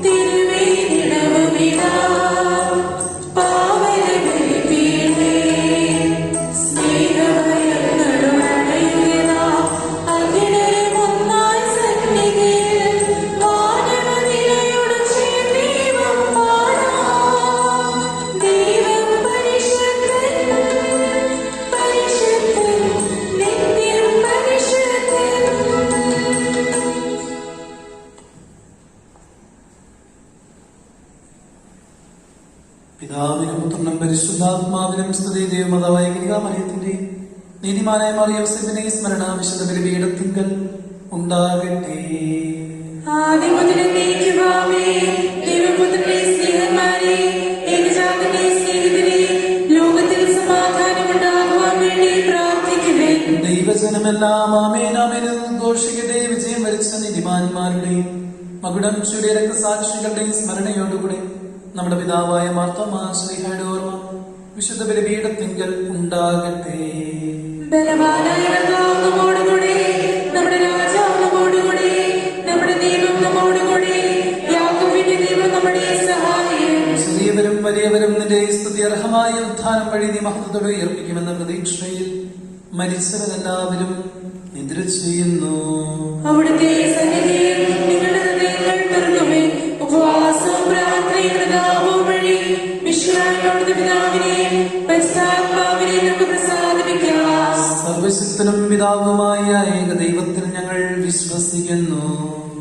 [SPEAKER 3] തിരുവേദിയിടവുമിതാ പാവനബലിപീഠേ. സ്നേഹഭയങ്ങളുടയുകയാ അഖിലരുമൊന്നായി സന്നിധിയിൽ വാനവനിലയോട് ചേർന്നേവം പാടാം. ദൈവം പരിശുദ്ധൻ, പരിശുദ്ധൻ, നിത്യം പരിശുദ്ധൻ.
[SPEAKER 1] പിതാവിനും പുത്രനും പരിശുദ്ധാത്മാവിനും സ്തുതി. ദൈവമാതാവായ കന്യകാമറിയത്തിന്റെ നീതിമാനായ മറിയൗസേപ്പിന്റെ സ്മരണ വിശുദ്ധ ബലിപീഠത്തിങ്കൽ ഉണ്ടാകട്ടെ.
[SPEAKER 3] ആദ്യം മുതൽ എന്നേക്കുമാമേ. ദൈവപുത്രന്റെ സ്നേഹന്മാരെ, ഏകജാതന്റെ സ്നേഹിതരെ, ലോകത്തിൽ സമാധാനമുണ്ടാകുവാൻ വേണ്ടി പ്രാർത്ഥിക്കുവിൻ.
[SPEAKER 1] ദൈവജനമെല്ലാം ആമേനാമേന് ഘോഷിക്കട്ടെ. വിജയം വരിച്ച നീതിമാന്മാരുടെയും മകുടം ചൂടിയ രക്തസാക്ഷികളുടെയും സ്മരണയോടുകൂടെ നമ്മുടെ പിതാവായ മാർത്തോമാ ശ്രീഹയുടെ ഓർമ്മ വിശുദ്ധ ബലിപീഠത്തിങ്കൽ ഉണ്ടാകട്ടെ.
[SPEAKER 3] ബലവാനായ കർത്താവ് നമ്മോടുകൂടെ, നമ്മുടെ രാജാവ് നമ്മോടുകൂടെ, നമ്മുടെ ദൈവം നമ്മോടുകൂടെ, യാക്കോബിന്റെ ദൈവം നമ്മുടെ സഹായം.
[SPEAKER 1] ചെറിയവരും വലിയവരും നിന്റെ സ്തുതി അർഹമായ ഉത്ഥാനം വഴി നീ മഹത്വത്തോടെ ഉയർപ്പിക്കുമെന്ന പ്രതീക്ഷയിൽ മരിച്ചവരെല്ലാവരും നിദ്ര ചെയ്യുന്നു.
[SPEAKER 3] അവിടുത്തെ സന്നിധിയിൽ നിങ്ങളുടെ ഹൃദയങ്ങൾ തുറക്കുവിൻ. ഉപവാസവും പ്രാർത്ഥനയും പ്രതാപവും വഴി വിശ്വാസത്തോടെ പിതാവിനെ പരിശുദ്ധാത്മാവിനെ നമുക്ക് പ്രസാദിപ്പിക്കാം.
[SPEAKER 1] സർവശക്തനും പിതാവുമായ ഏക ദൈവത്തിൽ ഞങ്ങൾ വിശ്വസിക്കുന്നു.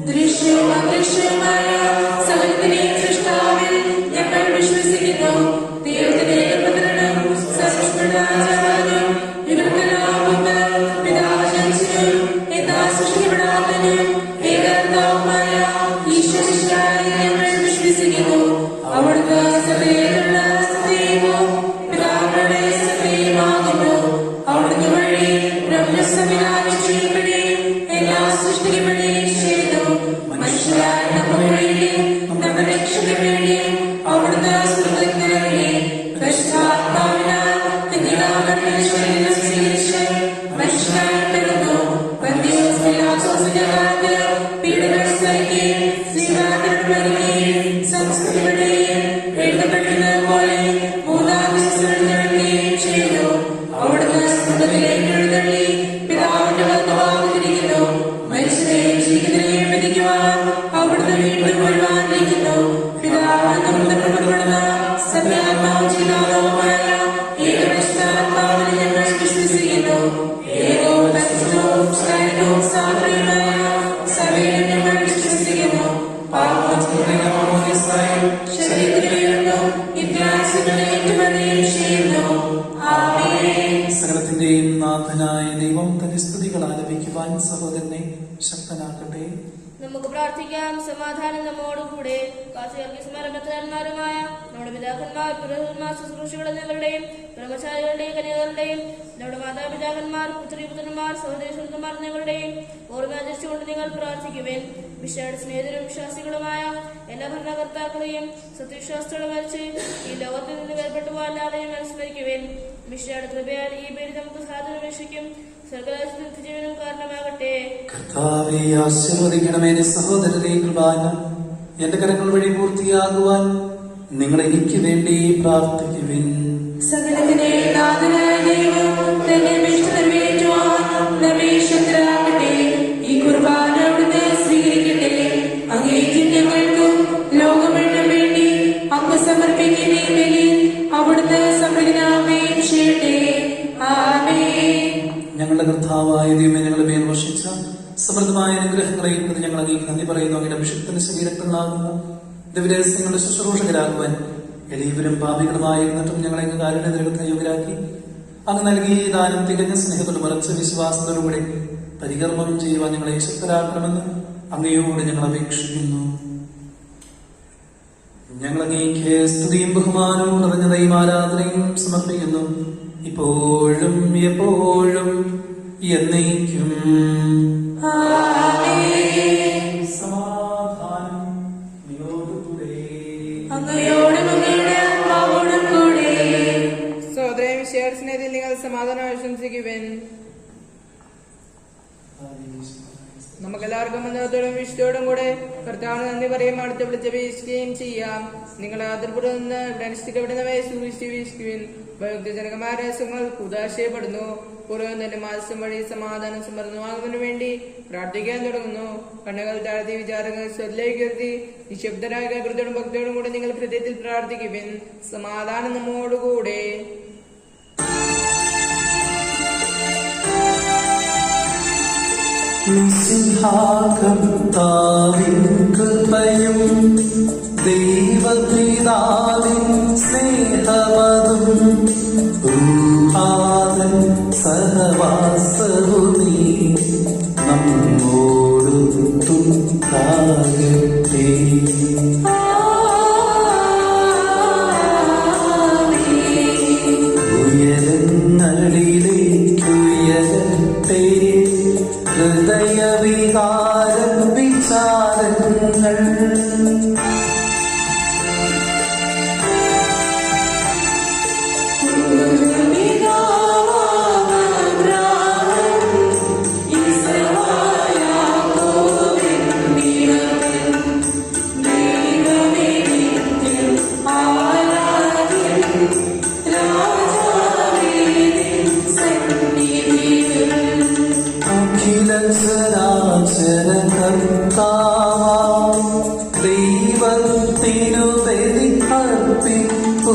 [SPEAKER 3] ദൃശ്യവും അദൃശ്യവുമായ സകലത്തിന്റെയും സൃഷ്ടാവിൽ ഞങ്ങൾ വിശ്വസിക്കുന്നു. ദൈവത്തിന്റെ ഏകപുത്രനും സർവ്വശക്തനായ യുഗങ്ങളെല്ലാം മുമ്പ് പിതാവ് ജനിച്ചവനും എന്നാൽ സൃഷ്ടിക്കപ്പെടാത്തവനും ഏകകർത്താവുമായ ഈശ്വരനായി ഞങ്ങൾ വിശ്വസിക്കുന്നു. അവിടുന്ന് സഭയിലുള്ള സത്യവും പിതാക്കളുടെ സത്യവുമാകുന്നു. അവിടുന്ന് വഴി ബ്രഹ്മസഭയാൽ നിശ്ചയിക്കപ്പെടുകയും എല്ലാം സൃഷ്ടിക്കപ്പെടുകയും ചെയ്തു. മനുഷ്യരായ നമുക്ക് വേണ്ടിയും നമ്മുടെ രക്ഷയ്ക്ക് വേണ്ടിയും അവിടുന്ന് സ്വർഗ്ഗത്തിൽ നിറങ്ങി. പരിശുദ്ധാത്മാവിനാൽ കന്യകാമറിയത്തിൽ ശരീരം സ്വീകരിച്ച് മനുഷ്യനായി പിറന്നു. പന്തിയോസ് പീലാത്തോസിന്റെ കാലത്ത് പീഡകൾ സഹിക്കുകയും സ്ലീഹായ്ക്ക് മരിക്കുകയും സംസ്കരിക്കപ്പെടുകയും എഴുതപ്പെട്ടിരുന്നത് പോലെ മൂന്നാം ദിവസം എഴുന്നേൽക്കുകയും ചെയ്തു. അവിടുന്ന് സ്വർഗ്ഗത്തിലേക്ക് എഴുന്നള്ളി പിതാവിന്റെ വലത്തുഭാഗത്തിരിക്കുന്നു. മരിച്ചവരെയും ജീവിതരെയും വിധിക്കുവാൻ അവിടുന്ന് വീണ്ടും വരുവാനിരിക്കുന്നു. പിതാവ് നമുക്ക് പുറപ്പെടുന്ന സത്യാത്മാവും ജീവനാഥവുമായ ഏകപരിശുദ്ധാത്മാവിനെ ഞങ്ങൾ വിശ്വസിക്കുന്നു. ഏകവും പരിശുദ്ധവും സ്നേഹവും സാന്ദ്രവുമായ സഭയെ ഞങ്ങൾ വിശ്വസിക്കുന്നു. ശരീരത്തിന് വീഴുന്നു, നിത്യായുസ്സുകളെ ഏറ്റുപറയുകയും ചെയ്യുന്നു. ആമേൻ.
[SPEAKER 1] സകലത്തിന്റെയും നാഥനായ ദൈവം തന്റെ സ്തുതികൾ ആലപിക്കുവാൻ സഹോദരനെ ശക്തനാക്കട്ടെ.
[SPEAKER 6] നമുക്ക് പ്രാർത്ഥിക്കാം. സമാധാനം നമ്മോടുകൂടെ. കാശികർക്ക് സ്മരണക്കാരന്മാരുമായ നമ്മുടെ പിതാക്കന്മാർ, പുരോഹിതന്മാർ, ശുശ്രൂഷകൾ എന്നിവരുടെയും ബ്രഹ്മചാരികളുടെയും കന്യകകളുടെയും നമ്മുടെ മാതാപിതാക്കന്മാർ, പുത്രിപുത്രന്മാർ, സഹോദരി സുഹൃത്തുമാർ എന്നിവരുടെയും ഓർമ്മ ആചരിച്ചുകൊണ്ട് നിങ്ങൾ പ്രാർത്ഥിക്കുവേൻ. വിശാല സ്നേഹിതരും വിശ്വാസികളുമായ എല്ലാ ഭരണകർത്താക്കളെയും സത്യവിശ്വാസത്തോടെ മരിച്ച് ഈ ലോകത്തിൽ നിന്ന് വേർപെട്ടു പോകാല്ലാതെയും അനുസ്മരിക്കുവേൻ. വിശാല കൃപയാൽ ഈ പേര് നമുക്ക് സാധനമേക്ഷിക്കും സ്വർഗരാജ്യത്തിൽ നിത്യജീവനും കാരണമാകട്ടെ.
[SPEAKER 2] കർത്താവേ, ആശീർവദിക്കണമേ. സഹോദരരെ, കൃപാന എന്റെ കരങ്ങൾ വഴി പൂർത്തിയാകുവാൻ നിങ്ങൾ എനിക്ക് വേണ്ടി പ്രാർത്ഥിക്കുവിൻ.
[SPEAKER 3] സകലത്തിനെ നാഥനായ ദൈവം തന്നെ നിറവേറ്റുവാൻ നമ്മെ ശക്തരാക്കട്ടെ. ഈ കുർബാന അവിടുന്ന് സ്വീകരിക്കട്ടെ. അങ്ങേക്ക് ഞങ്ങൾക്കും ലോകമെഴുതാൻ വേണ്ടി അങ്ങ് സമർപ്പിക്കുന്ന ഈ ബലി അവിടുന്ന് സമൃദ്ധനാവുകയും ചെയ്യട്ടെ. ആമേൻ.
[SPEAKER 2] ഞങ്ങളുടെ കർത്താവായ ദൈവമേ, ഞങ്ങളുടെ മേൽ വർഷിച്ച സമൃദ്ധമായ അനുഗ്രഹങ്ങളെ ഞങ്ങൾ അങ്ങേക്ക് നന്ദി പറയുന്നു. അങ്ങയുടെ അഭിഷിക്തന്റെ ശരീരത്തിലാകുന്ന ദിവരഹസ്യങ്ങളുടെ ശുശ്രൂഷകരാകുവാൻ എളിയവരും പാപികളുമായിരുന്നിട്ടും ഞങ്ങളെ കാരുണ്യത്തിനകത്ത് യോഗ്യരാക്കി അങ്ങ് നൽകി ദാനം തികഞ്ഞ സ്നേഹത്തോട് മറച്ച വിശ്വാസത്തോടുകൂടി പരികർമ്മം ചെയ്യുവാൻ ഞങ്ങളെ ശക്തരാക്കണമെന്ന് അങ്ങയോട് ഞങ്ങൾ അപേക്ഷിക്കുന്നു. ഞങ്ങൾ അങ്ങേക്ക് സ്തുതിയും ബഹുമാനവും നിറഞ്ഞ ദൈവാരാധനയും സമർപ്പിക്കുന്നു, ഇപ്പോഴും എപ്പോഴും എന്നേക്കും. സമാധാനം നിങ്ങളോടുകൂടെ.
[SPEAKER 7] സഹോദരൻ സ്നേഹത്തിൽ നിങ്ങൾ സമാധാനം ആശംസിക്കുവേൻ. നമുക്കെല്ലാവർക്കും ബന്ധത്തോടും വിശുദ്ധോടും കൂടെ കർത്താവിന് നന്ദി പറയും അടുത്ത് വിളിച്ച് വീക്ഷിക്കുകയും ചെയ്യാം. നിങ്ങൾ ആദരപൂർവ്വം നിന്ന് ഇവിടെ അനുഷ്ഠിക്കപ്പെടുന്നവയെ സൂക്ഷിച്ച് വീക്ഷിക്കുവിൻ. ഭക്തജനകമായ രഹസ്യങ്ങൾ ഉദാശയപ്പെടുന്നു. പൂർവ്വം തന്നെ മാസം വഴി സമാധാനം സമൃദ്ധമാകുന്നതിനു വേണ്ടി പ്രാർത്ഥിക്കാൻ തുടങ്ങുന്നു. കണ്ണുകൾ താഴ്ത്തി വിചാരങ്ങൾ ശ്രദ്ധയിലെത്തി നിശബ്ദരായ കൃത്യത്തോടും ഭക്തിയോടും കൂടെ നിങ്ങൾ ഹൃദയത്തിൽ പ്രാർത്ഥിക്കുവിൻ. സമാധാനം നമ്മോടുകൂടെ.
[SPEAKER 2] കർത്താവിൻ കൃപയും ദൈവപിതാവിൻ സ്നേഹമതും റൂഹാദൻ സഹവാസവുമീ നമ്മോടുണ്ടാകട്ടെ. ഉയരങ്ങളിലേക്കുയരട്ടെ ഹൃദയവികാരം വിചാരങ്ങൾ. ദൈവത്തിനു ബലി അർപ്പിപ്പൂ.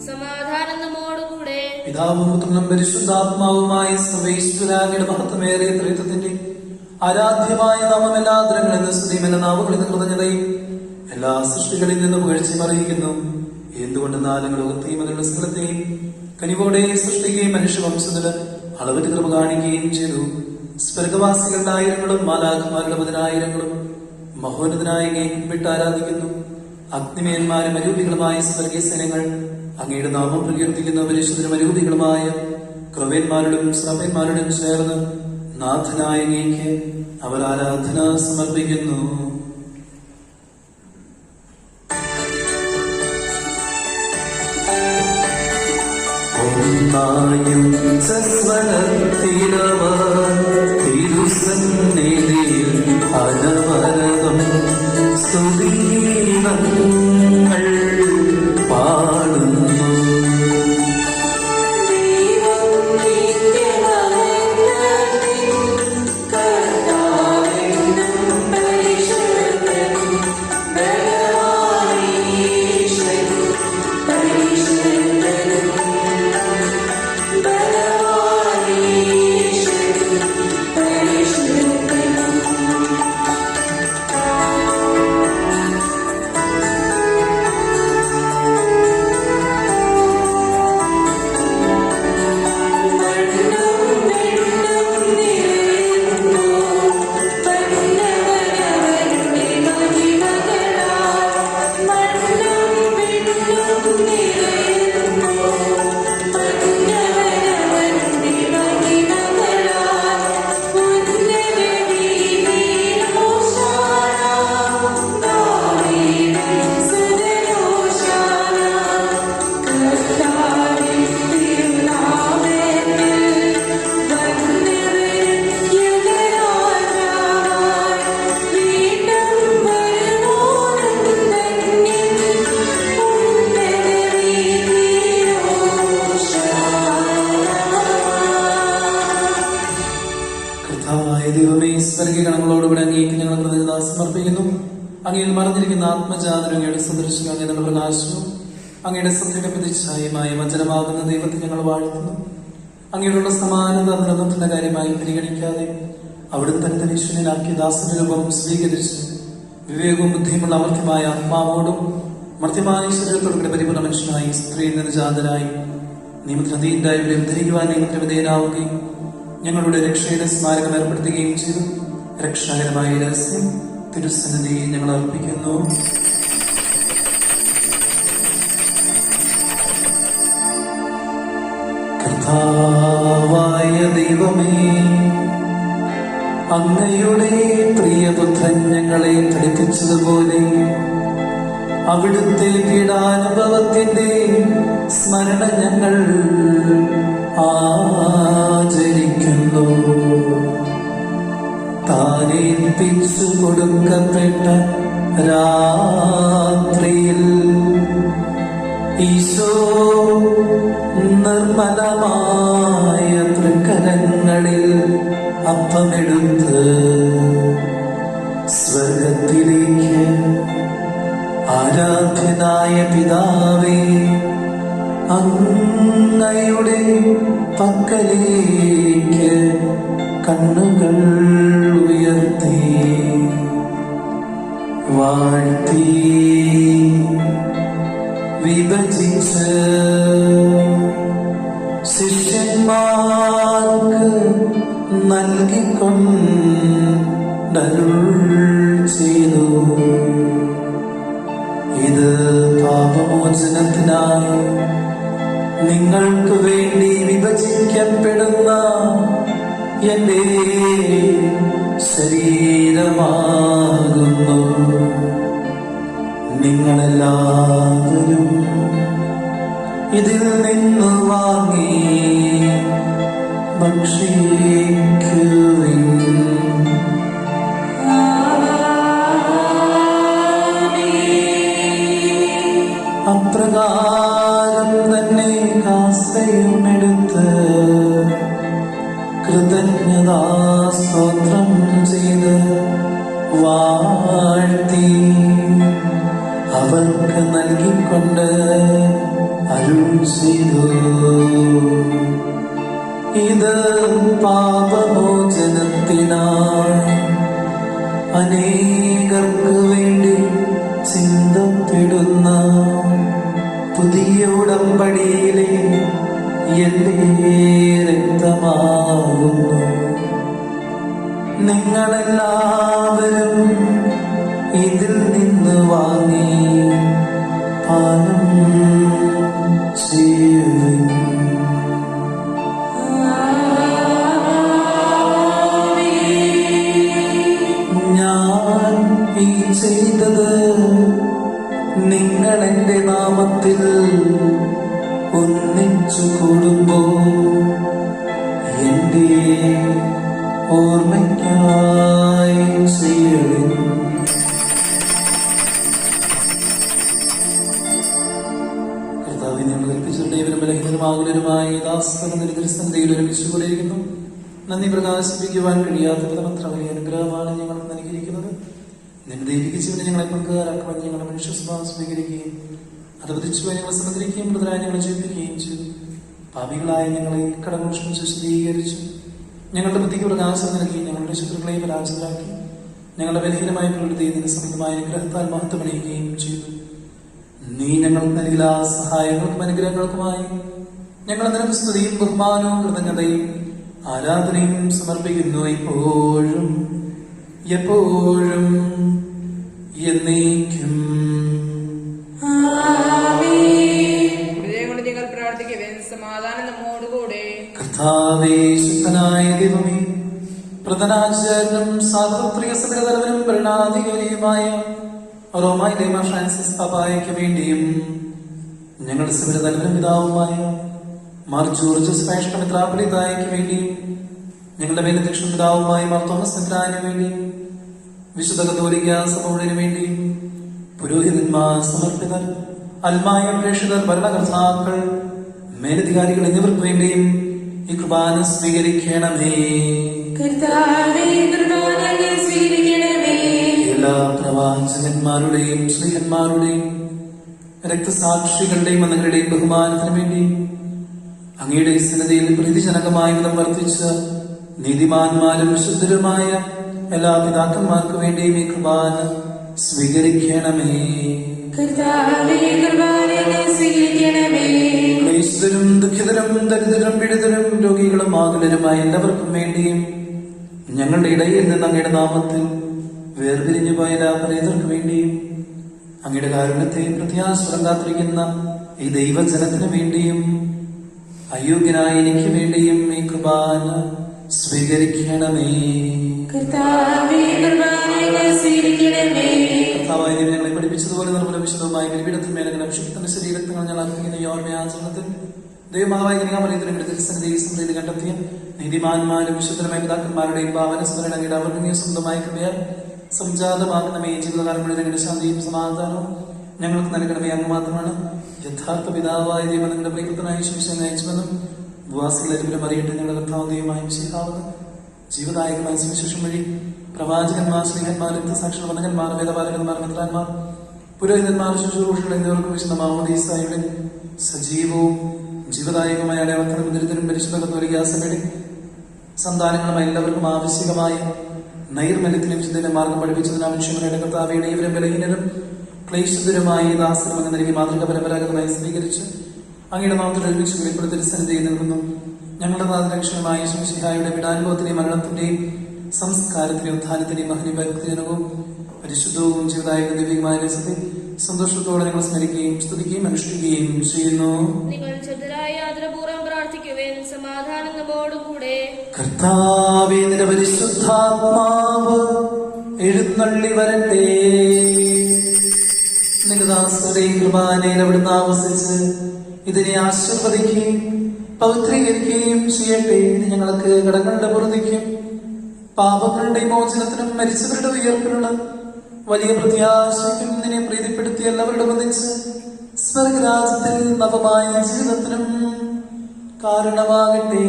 [SPEAKER 6] സമാധാനം നമ്മോടുകൂടെ.
[SPEAKER 2] പിതാവും പുത്രനും പരിശുദ്ധാത്മാവുമായ സർവേശ്വരാഗയുടെ മഹത്വമേറിയ ത്രിത്വത്തിന്റെ ആരാധ്യമായ നാമം എല്ലാ ആദരങ്ങളിൽ നിന്ന് സ്തുതിയും എല്ലാ നാവുകളിൽ നിന്ന് കൃതജ്ഞതയും എല്ലാ സൃഷ്ടികളിൽ നിന്നും പുകഴ്ചയും അറിയിക്കുന്നു. എന്തുകൊണ്ടെന്നാൽ ലോകത്തെയും അതിലുള്ള സ്ഥലത്തെയും കനിവോടെ സൃഷ്ടിക്കുകയും മനുഷ്യവംശത്തിന് അളവറ്റ് കൃപ കാണിക്കുകയും ചെയ്തു. സ്വർഗവാസികളുടെ ആയിരങ്ങളും മാലാഖമാരുടെ 10,000 മഹോന്നതനായ കുമ്പിട്ട് ആരാധിക്കുന്നു. അഗ്നിമേന്മാരും അരൂപികളുമായ സ്വർഗീയ സേനകൾ അങ്ങയുടെ നാമം പ്രകീർത്തിക്കുന്ന പരിശുദ്ധരും അരൂപികളുമായ ക്രവേന്മാരോടും ശ്രവന്മാരോടും ചേർന്ന് നാഥനായ അങ്ങേക്ക് അവർ ആരാധന സമർപ്പിക്കുന്നു. ഒന്നായും സസ്വരത്തിലവർ തിരുസന്നിധിയിൽ അനവരതം സ്തുതിഗീതങ്ങൾ പാടുന്നു.
[SPEAKER 3] Bye.
[SPEAKER 2] ദൈവമേ, സ്വർഗീയ ഗണങ്ങളോടുകൂടെ അങ്ങേക്ക് ഞങ്ങൾ കൃതജ്ഞത സമർപ്പിക്കുന്നു. അങ്ങയിൽ മറഞ്ഞിരിക്കുന്ന ആത്മജാതനും അങ്ങയുടെ സദൃശനും അങ്ങയുടെ പ്രകാശവും അങ്ങയുടെ സത്യയുടെ പ്രതിച്ഛായമായ വചനമാകുന്ന ദൈവത്തെ ഞങ്ങൾ വാഴ്ത്തുന്നു. അങ്ങയോടുള്ള സമാനത നിലനിർത്തുന്ന കാര്യമായി പരിഗണിക്കാതെ അവിടുന്ന് തന്നെ ഈശ്വരനാക്കിയ ദാസന്റെ രൂപം സ്വീകരിച്ച് വിവേകവും ബുദ്ധിയുമുള്ള അമർത്യമായ ആത്മാവോടും മർത്യമായ ശരീരത്തോടുകൂടെ പരിപൂർണ്ണ മനുഷ്യനായി സ്ത്രീയിൽ നിന്ന് ജാതനായി നിയമത്തിനധീനായി ധരിക്കുവാൻ നിയമത്തിന് വിധേയനാവുകയും ഞങ്ങളുടെ രക്ഷയുടെ സ്മാരകം ഏർപ്പെടുത്തുകയും ചെയ്തു. രക്ഷാകരമായ രഹസ്യം തിരുസന്നിധിയിൽ ഞങ്ങൾ അർപ്പിക്കുന്നു. കർത്താവായ ദൈവമേ, അങ്ങയുടെ പ്രിയപുത്രൻ ഞങ്ങളെ പഠിപ്പിച്ചതുപോലെ അവിടുത്തെ പീഡാനുഭവത്തിന്റെ സ്മരണ ഞങ്ങൾ ആചരിക്കുന്നു. താനേൽപ്പിച്ചു കൊടുക്കപ്പെട്ട രാത്രിയിൽ ഈശോ നിർമ്മലമായ തൃക്കരങ്ങളിൽ അപ്പമെടുത്ത് സ്വർഗത്തിലേക്ക് ആരാധ്യനായ പിതാവേ, അങ്ങയുടെ പക്കലേക്ക് കണ്ണുകൾ ഉയർത്തി വാഴ്ത്തി വിഭജിച്ച് ശിഷ്യന്മാർക്ക് നൽകിക്കൊണ്ടരുൾ ചെയ്തു. ഇത് പാപമോചനത്തിനായി നിങ്ങൾക്ക് വേണ്ടി വിഭജിക്കപ്പെടുന്ന എന്റെ ശരീരമാകുന്നു. നിങ്ങളെല്ലാവരും ഇതിൽ നിന്ന് വാങ്ങി ഭക്ഷിക്കുവിൻ. അപ്രകാരം തന്നെ കാസയുമെടുത്ത് കൃതജ്ഞതാ സ്തോത്രം ചെയ്ത് വാഴ്ത്തി അവർക്ക് നൽകിക്കൊണ്ട് അരുൾ ചെയ്തു. ഇത് പാപമോചനത്തിനായി അനേകർക്ക് വേണ്ടി ചിന്തപ്പെടുന്ന പുതിയ ഉടമ്പടിയിലെ എന്റെ രക്തമാകുന്നു. നിങ്ങളെല്ലാവരും ഇതിൽ നിന്ന് വാങ്ങി പാനം ചെയ്യുവിൻ. ഞാൻ ഈ ചെയ്തത് നിങ്ങൾ എന്റെ നാമത്തിൽ ഒന്നിച്ചു കൂടുമ്പോൾ എന്റെ ഓർമ്മയ്ക്കായി ചെയ്യുവിൻ. കർത്താവിനെ കൽപ്പിച്ചിട്ട് ഇവരും ബലഹീനരുമാകുലരുമായി ദാസന്ധിയിൽ ഒരുമിച്ച് കൂടിയിരിക്കുന്നു. നന്ദി പ്രകാശിപ്പിക്കുവാൻ കഴിയാത്ത പരമത്ര വലിയ അനുഗ്രഹമാണ് ഞങ്ങൾ നൽകിയിരിക്കുന്നത്. നിന്റെ ദൈവിക ജീവനെ ഞങ്ങളെ പങ്കുകാരാക്കുവാൻ ഞങ്ങളുടെ മനുഷ്യ സ്വഭാവം സ്വീകരിക്കുകയും അത് വധിച്ചുപോയി ഞങ്ങളെ സമുദ്രിക്കുകയും മൃതരായി ഞങ്ങളെ ജീവിപ്പിക്കുകയും ചെയ്തു. പാപികളായ ഞങ്ങളെ കടമോഷം ശുദ്ധീകരിച്ചു. ഞങ്ങളുടെ ബുദ്ധിക്ക് പ്രകാശം നൽകി ഞങ്ങളുടെ ശത്രുക്കളെ പരാജിതരാക്കി ഞങ്ങളുടെ ബലഹീനമായ പ്രകൃതിയെ നിന്റെ സമൃദ്ധമായ അനുഗ്രഹത്താൽ മഹത്വമണിയുകയും ചെയ്തു. നീ ഞങ്ങൾക്ക് നൽകിയ സഹായങ്ങൾക്കും അനുഗ്രഹങ്ങൾക്കുമായി ഞങ്ങൾ നിനക്ക് സ്തുതിയും ബഹുമാനവും കൃതജ്ഞതയും ആരാധനയും സമർപ്പിക്കുന്നു. ഇപ്പോഴും എപ്പോഴും എന്നേക്കും.
[SPEAKER 7] ഹൃദയങ്ങൾ നിങ്ങൾ പ്രാർത്ഥിക്കുവിൻ. സമാധാനം നമ്മോടുകൂടെ.
[SPEAKER 2] കർത്താവേ, ശുദ്ധനായ ദൈവമേ, പ്രധാനാചാര്യനും സാർവത്രിക സകലതലവനും ഭരണാധികാരിയുമായ റോമായിലെ മാർ ഫ്രാൻസിസ് പാപ്പായ്ക്ക് വേണ്ടിയും ഞങ്ങളുടെ സകലതലവനും പിതാവുമായ മാർ ജോർജ് ശ്രേഷ്ഠ മെത്രാപ്പൊലീത്തായ്ക്ക് വേണ്ടിയും ഞങ്ങളുടെ ബെനഡിക്ഷൻ പിതാവുമായ മാർ തോമസ് മെത്രാന് വേണ്ടിയും വിശുദ്ധ കത്തോലിക്ക സഭ മുഴുവന് വേണ്ടിയും പുരോഹിതന്മാർ, സമർപ്പിതർ, അൽമായ പ്രേക്ഷിതർ, ഭരണകർത്താക്കൾ, മേലധികാരികൾ എന്നിവർക്ക് വേണ്ടിയും ഈ കുർബാന സ്വീകരിക്കണമേ.
[SPEAKER 3] കർത്താവേ, കുർബാനകൾ സ്വീകരിക്കണമേ.
[SPEAKER 2] എല്ലാ പ്രവാചകന്മാരുടെയും സ്ത്രീഹന്മാരുടെയും രക്തസാക്ഷികളുടെയും മതങ്ങളുടെയും ബഹുമാനത്തിനു വേണ്ടി അങ്ങയുടെ സന്നദ്ധയിൽ പ്രീതിജനകമായ വിധം വർദ്ധിച്ച നീതിമാന്മാരും ശുദ്ധരുമായ എല്ലാ പിതാക്കന്മാർക്കു വേണ്ടിയും ഈ കുർബാന സ്വീകരിക്കണമേ.
[SPEAKER 3] കർത്താവേ, കുർബാനകൾ സ്വീകരിക്കണമേ.
[SPEAKER 2] ക്ലേശിതരും ദുഃഖിതരും ദരിദ്രരും പീഡിതരും രോഗികളും ആകുലരുമായ എല്ലാവർക്കും വേണ്ടിയും ഞങ്ങളുടെ ഇടയിൽ നിന്ന് അങ്ങയുടെ നാമത്തിൽ വേർപിരിഞ്ഞു പോയ എല്ലാ പരേതർക്കു വേണ്ടിയും അങ്ങയുടെ കാരുണ്യത്തെ പ്രത്യാശം കാത്തിരിക്കുന്ന ഈ ദൈവജനത്തിനു വേണ്ടിയും അയോഗ്യനായ എനിക്ക് വേണ്ടിയും ഈ കുർബാന സ്വീകരിക്കണമേ.
[SPEAKER 3] കർത്താവേ, കുർബാനകൾ സ്വീകരിക്കണമേ.
[SPEAKER 2] കർത്താവായ ദൈവം ഞങ്ങളെ പഠിപ്പിച്ചതുപോലെ നിർമ്മല വിശുദ്ധമായ ബലിപീഠത്തിന്മേൽ അഭിഷിക്തന്റെ ശരീരത്തിൽ ഞങ്ങൾ അർപ്പിക്കുന്ന ഈ ഓർമ്മയാചരണത്തിൽ ദൈവമായ കനികാമറിയത്തിനും തിരുസന്നിധിയിൽ സമൃദ്ധി കണ്ടെത്തിയ നീതിമാന്മാരും വിശുദ്ധമായ പിതാക്കന്മാരുടെയും ഭാവന സ്മരണ അങ്ങയുടെ അവർണ്ണീയ സ്വന്തമായ കൃപയാൽ സംജാതമാക്കണമേ. ജീവിതകാലം മുഴുവൻ ഞങ്ങളുടെ ശാന്തിയും സമാധാനവും ഞങ്ങൾക്ക് നൽകണമേ. അങ്ങ് മാത്രമാണ് യഥാർത്ഥ പിതാവായ ദൈവം നിങ്ങളുടെ പ്രിയപുത്രനായ ശിശുവിനെ അയച്ചുവെന്നും ഉപവാസികളെല്ലാവരും അറിയട്ടെ. ഞങ്ങളുടെ കർത്താവ് ദൈവമായ വിശേഷാവുന്ന ജീവദായകമായ സുവിശേഷം വഴി പ്രവാചകന്മാർ, സ്നേഹന്മാർ, രക്തസാക്ഷികൾ, വന്ദകന്മാർ, വേദപാലകന്മാർ, മെത്രാന്മാർ, പുരോഹിതന്മാർ, ശുശ്രൂഷകൾ എന്നിവർക്ക് വിശുദ്ധ മാമോദീസായുടെ സജീവവും ജീവദായകമായ അടയാളത്തിനും ദരിദ്രരും പരിശുദ്ധ കത്തോലിക്കാ സഭയുടെ സന്താനങ്ങളുമായ എല്ലാവർക്കും ആവശ്യമായ നൈർമല്യത്തിനും ചിന്തയുടെ മാർഗം പഠിപ്പിച്ചതിന് ആവശ്യമായ കർത്താവയുടെ ഇവരും ബലഹീനരും ക്ലേശിതരുമായി ദാസനം എന്ന നിലയ്ക്ക് മാതൃക പരമ്പരാഗതമായി സ്വീകരിച്ച് അങ്ങയുടെ നാമത്തിൽ ഒരുമിച്ച് വെളിപ്പെടുത്തൽ സന്നിധിയിൽ നിൽക്കുന്നു. ഞങ്ങളുടെ നാഥരക്ഷണമായ ശംശിഹായുടെ വിടാനുഭവത്തിന്റെയും മരണത്തിന്റെയും സംസ്കാരത്തിന്റെയും ഉത്ഥാനത്തിന്റെയും മഹനീയഭക്തിജനകവും പരിശുദ്ധവും ജീവദായക ദിവ്യമായ രസത്തെ സന്തോഷത്തോടെ ഞങ്ങൾ സ്മരിക്കുകയും സ്തുതിക്കുകയും അനുഷ്ഠിക്കുകയും ചെയ്യുന്നു.
[SPEAKER 6] നിങ്ങൾ ചെറുതായി യാത്രപൂർവ്വം പ്രാർത്ഥിക്കുവേൻ. സമാധാനം നമ്മോടുകൂടെ.
[SPEAKER 2] കർത്താവേ, നിന്റെ പരിശുദ്ധാത്മാവ് എഴുന്നള്ളി വരട്ടെ. നിന്റെ ദാസരുടെയും കുർബാനയിൽ അവിടുന്ന് ആവസിച്ച് ഇതിനെ ആശീർവദിക്കുകയും പവിത്രീകരിക്കുകയും ചെയ്യട്ടെ. ഇത് ഞങ്ങൾക്ക് കടങ്ങളുടെ പൊറുതിക്കും പാപങ്ങളുടെ മോചനത്തിനും മരിച്ചവരുടെ ഉയർപ്പിനുള്ള വലിയ പ്രത്യാശയ്ക്കും നിന്നെ പ്രീതിപ്പെടുത്തി എല്ലാവരുടെ ഒന്നിച്ച് സ്വർഗരാജ്യത്തിൽ നവമായ ജീവിതത്തിനും കാരണമാകട്ടെ.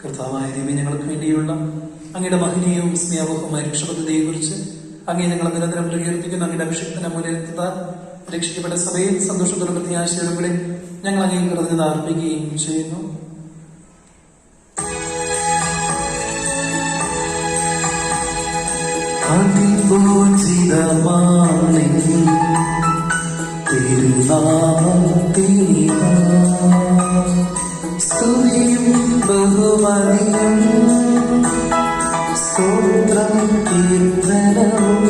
[SPEAKER 2] കർത്താവായ ദൈവമേ, ഞങ്ങൾക്ക് വേണ്ടിയുള്ള അങ്ങയുടെ മഹനീയവും സ്നേഹവുമായ രക്ഷപദ്ധതിയെ കുറിച്ച് അങ്ങേ ഞങ്ങൾ നിരന്തരം പ്രകീർത്തിക്കുന്ന അങ്ങയുടെ അഭിഷിക്തന മൂല്യത രക്ഷിക്കപ്പെട്ട സഭയിൽ സന്തോഷത്തോടെ പ്രത്യാശയോടെ കൂടെ ഞങ്ങൾ അങ്ങേ കൃതജ്ഞത അർപ്പിക്കുകയും ചെയ്യുന്നു. സ്തുതിയും ബഹുമാനിയും സ്തോത്രം കീർത്തനവും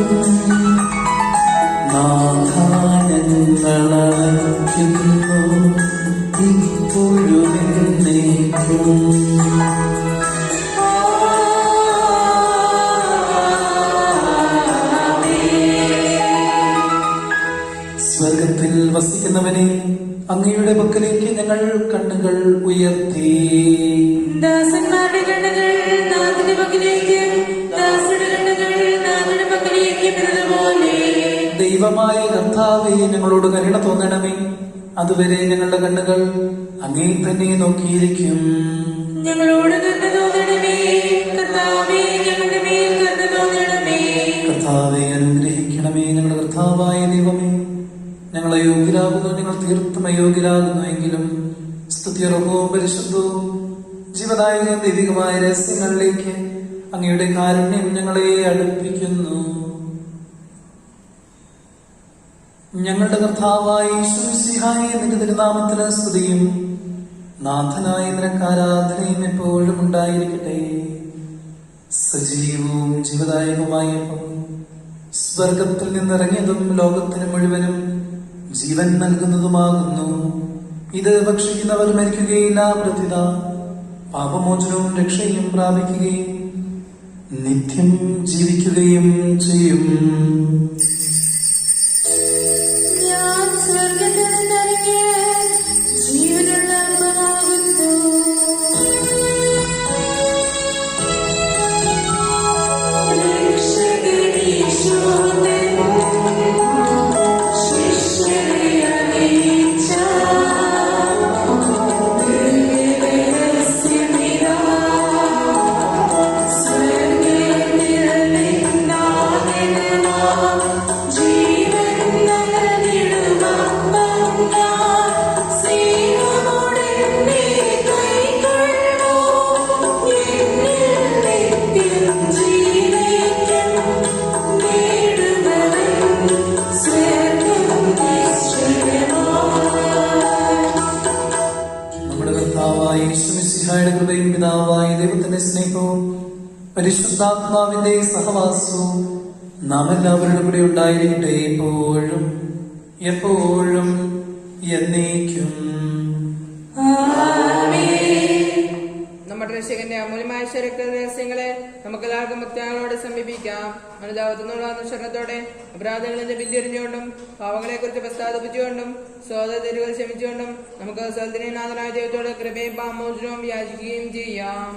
[SPEAKER 2] നാഥാനങ്ങളയക്കുന്നു ഇപ്പോഴും എന്നേക്കും. സ്വർഗത്തിൽ വസിക്കുന്നവനെ അങ്ങയുടെ പക്കലേക്ക് ഞങ്ങൾ കണ്ണുകൾ ഉയർത്തി.
[SPEAKER 3] ദാസന്മാരുടെ കണ്ണുകൾ നാഥന്റെ പക്കലേക്ക്, ദാസരുടെ കണ്ണുകൾ നാഥന്റെ പക്കലേക്ക് എന്നതുപോലെ.
[SPEAKER 2] ദൈവമായ കർത്താവേ, ഞങ്ങളോട് കരുണ തോന്നണമേ. അതുവരെ ഞങ്ങളുടെ കണ്ണുകൾ അങ്ങേ തന്നെ നോക്കിയിരിക്കും.
[SPEAKER 3] ഞങ്ങളോട് കരുണ തോന്നണമേ. കർത്താവേ, ഞങ്ങളുടെ മേൽ കരുണ തോന്നണമേ.
[SPEAKER 2] കർത്താവെ അനുഗ്രഹിക്കണമേ. ഞങ്ങളുടെ കർത്താവായ ദൈവമേ, ഞങ്ങൾ അയോഗ്യരാകുന്നു, ഞങ്ങൾ തീർത്തും അയോഗ്യരാകുന്നു. എങ്കിലും സ്തുത്യർഹവും പരിശുദ്ധവും ജീവദായക ദൈവികമായ രഹസ്യങ്ങളിലേക്ക് അങ്ങയുടെ കാരുണ്യം ഞങ്ങളെ അടുപ്പിക്കുന്നു. ഞങ്ങളുടെ കർത്താവായ യേശുമിശിഹായേ, നിന്റെ തിരുനാമത്തിന് സ്തുതിയും നാഥനായ നിനക്ക് ആരാധനയും എപ്പോഴും ഉണ്ടായിരിക്കട്ടെ. സജീവവും ജീവദായകവുമായ സ്വർഗത്തിൽ നിന്നിറങ്ങിയതും ലോകത്തിന് മുഴുവനും ജീവൻ നൽകുന്നതുമാകുന്നു. ഇത് ഭക്ഷിക്കുന്നവർ മരിക്കുകയില്ല, പ്രത്യുത പാപമോചനവും രക്ഷയും പ്രാപിക്കുകയും നിത്യം ജീവിക്കുകയും ചെയ്യും.
[SPEAKER 3] ഞാൻ സ്വർഗ്ഗത്തിൽ നിന്നിറങ്ങിയ ജീവനുള്ള അപ്പമാകുന്നു. രക്ഷകൻ യേശുവിന്റെ ശിഷ്യരെ അറിയിച്ച ദിവ്യരഹസ്യമിതാ.
[SPEAKER 2] കർത്താവായ യേശുമിശിഹായുടെ കൃപയും പിതാവായ ദൈവത്തിന്റെ സ്നേഹവും പരിശുദ്ധാത്മാവിന്റെ സഹവാസവും നാം എല്ലാവരുടെ കൂടെ ഉണ്ടായിരിക്കട്ടെ, എപ്പോഴും എപ്പോഴും എന്നേക്കും.
[SPEAKER 7] നമ്മുടെ രക്ഷകന്റെ അമൂല്യമായ രഹസ്യങ്ങളെ നമുക്കെല്ലാവർക്കും ഭക്തങ്ങളോട് സമീപിക്കാം. അനുതാപത്തിനുള്ള അനുസരണത്തോടെ അപരാധങ്ങളിന്റെ ബിന്ദെറിഞ്ഞുകൊണ്ടും പാവങ്ങളെ കുറിച്ച് പശ്ചാത്തപിച്ചുകൊണ്ടും സോദരതെരുകൾ ക്ഷമിച്ചുകൊണ്ടും നമുക്ക് സൽദിനാഥനായ ദൈവത്തോട് കൃപയും പാമോചനവും യാചിക്കുകയും ചെയ്യാം.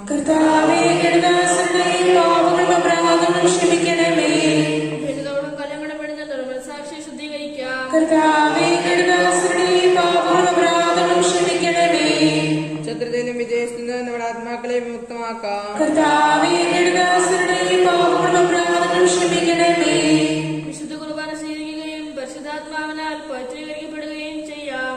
[SPEAKER 7] ശത്രുതയിലും വിജയത്തിൽ നിന്ന് നമ്മുടെ ആത്മാക്കളെ വിമുക്തമാക്കാം.
[SPEAKER 6] വിശുദ്ധ കുർബാന സ്വീകരിക്കുകയും പരിശുദ്ധാത്മാവിനാൽ പവിത്രീകരിക്കപ്പെടുകയും ചെയ്യാം.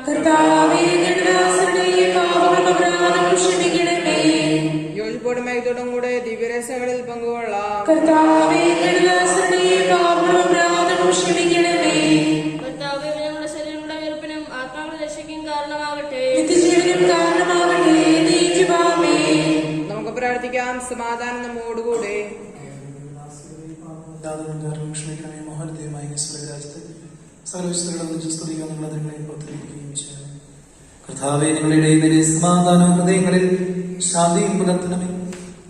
[SPEAKER 7] യോജിപ്പോടും ഐക്യത്തോടും കൂടെ ദിവ്യരഹസ്യങ്ങളിൽ പങ്കുകൊള്ളാം.
[SPEAKER 6] കർത്താവേ, ഞങ്ങളുടെ ശരീരങ്ങളുടെ ഉയർപ്പിനും ആത്മാക്കളുടെ രക്ഷയ്ക്കും കാരണമാകട്ടെ.
[SPEAKER 7] നമുക്ക് പ്രാർത്ഥിക്കാം. സമാധാനം നമ്മോടുകൂടെ.
[SPEAKER 2] ക്ഷമിക്കണമേ മഹോന്നതമായ സ്വർഗ്ഗരാജ്യത്തെ സർവ്വവിശുദ്ധരുടെ സ്തുതിക്കാൻ നിങ്ങൾ അതിനെ ഒത്തിരിക്കുകയും ചെയ്യുന്നു. കർത്താവേ, ഞങ്ങളുടെ ഇടയിലെ സമാധാനവും ഹൃദയങ്ങളിൽ ശാന്തിയും പുലർത്തണമേ.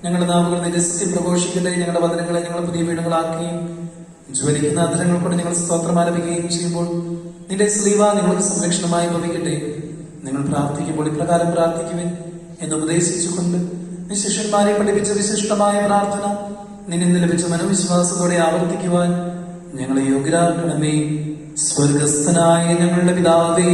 [SPEAKER 2] ഞങ്ങളുടെ നാവുകൾ നിന്റെ സത്യം പ്രഘോഷിക്കട്ടെ. ഞങ്ങളുടെ വചനങ്ങളെ ഞങ്ങൾ പുതിയ വീടുകളാക്കുകയും ജ്വലിക്കുന്ന അധരങ്ങൾ കൊണ്ട് ഞങ്ങൾ സ്തോത്രം ആലപിക്കുകയും ചെയ്യുമ്പോൾ നിന്റെ സ്ലീവ നിങ്ങൾക്ക് സംരക്ഷണമായി ഭവിക്കട്ടെ. നിങ്ങൾ പ്രാർത്ഥിക്കുമ്പോൾ ഇപ്രകാരം പ്രാർത്ഥിക്കുവിൻ എന്ന് ഉപദേശിച്ചുകൊണ്ട് നീ ശിഷ്യന്മാരെ പഠിപ്പിച്ച വിശിഷ്ടമായ പ്രാർത്ഥന നിന്നിൽ ലഭിച്ച മനോവിശ്വാസത്തോടെ ആവർത്തിക്കുവാൻ ഞങ്ങളെ യോഗ്യരാക്കണമേ. സ്വർഗസ്ഥനായ ഞങ്ങളുടെ പിതാവേ,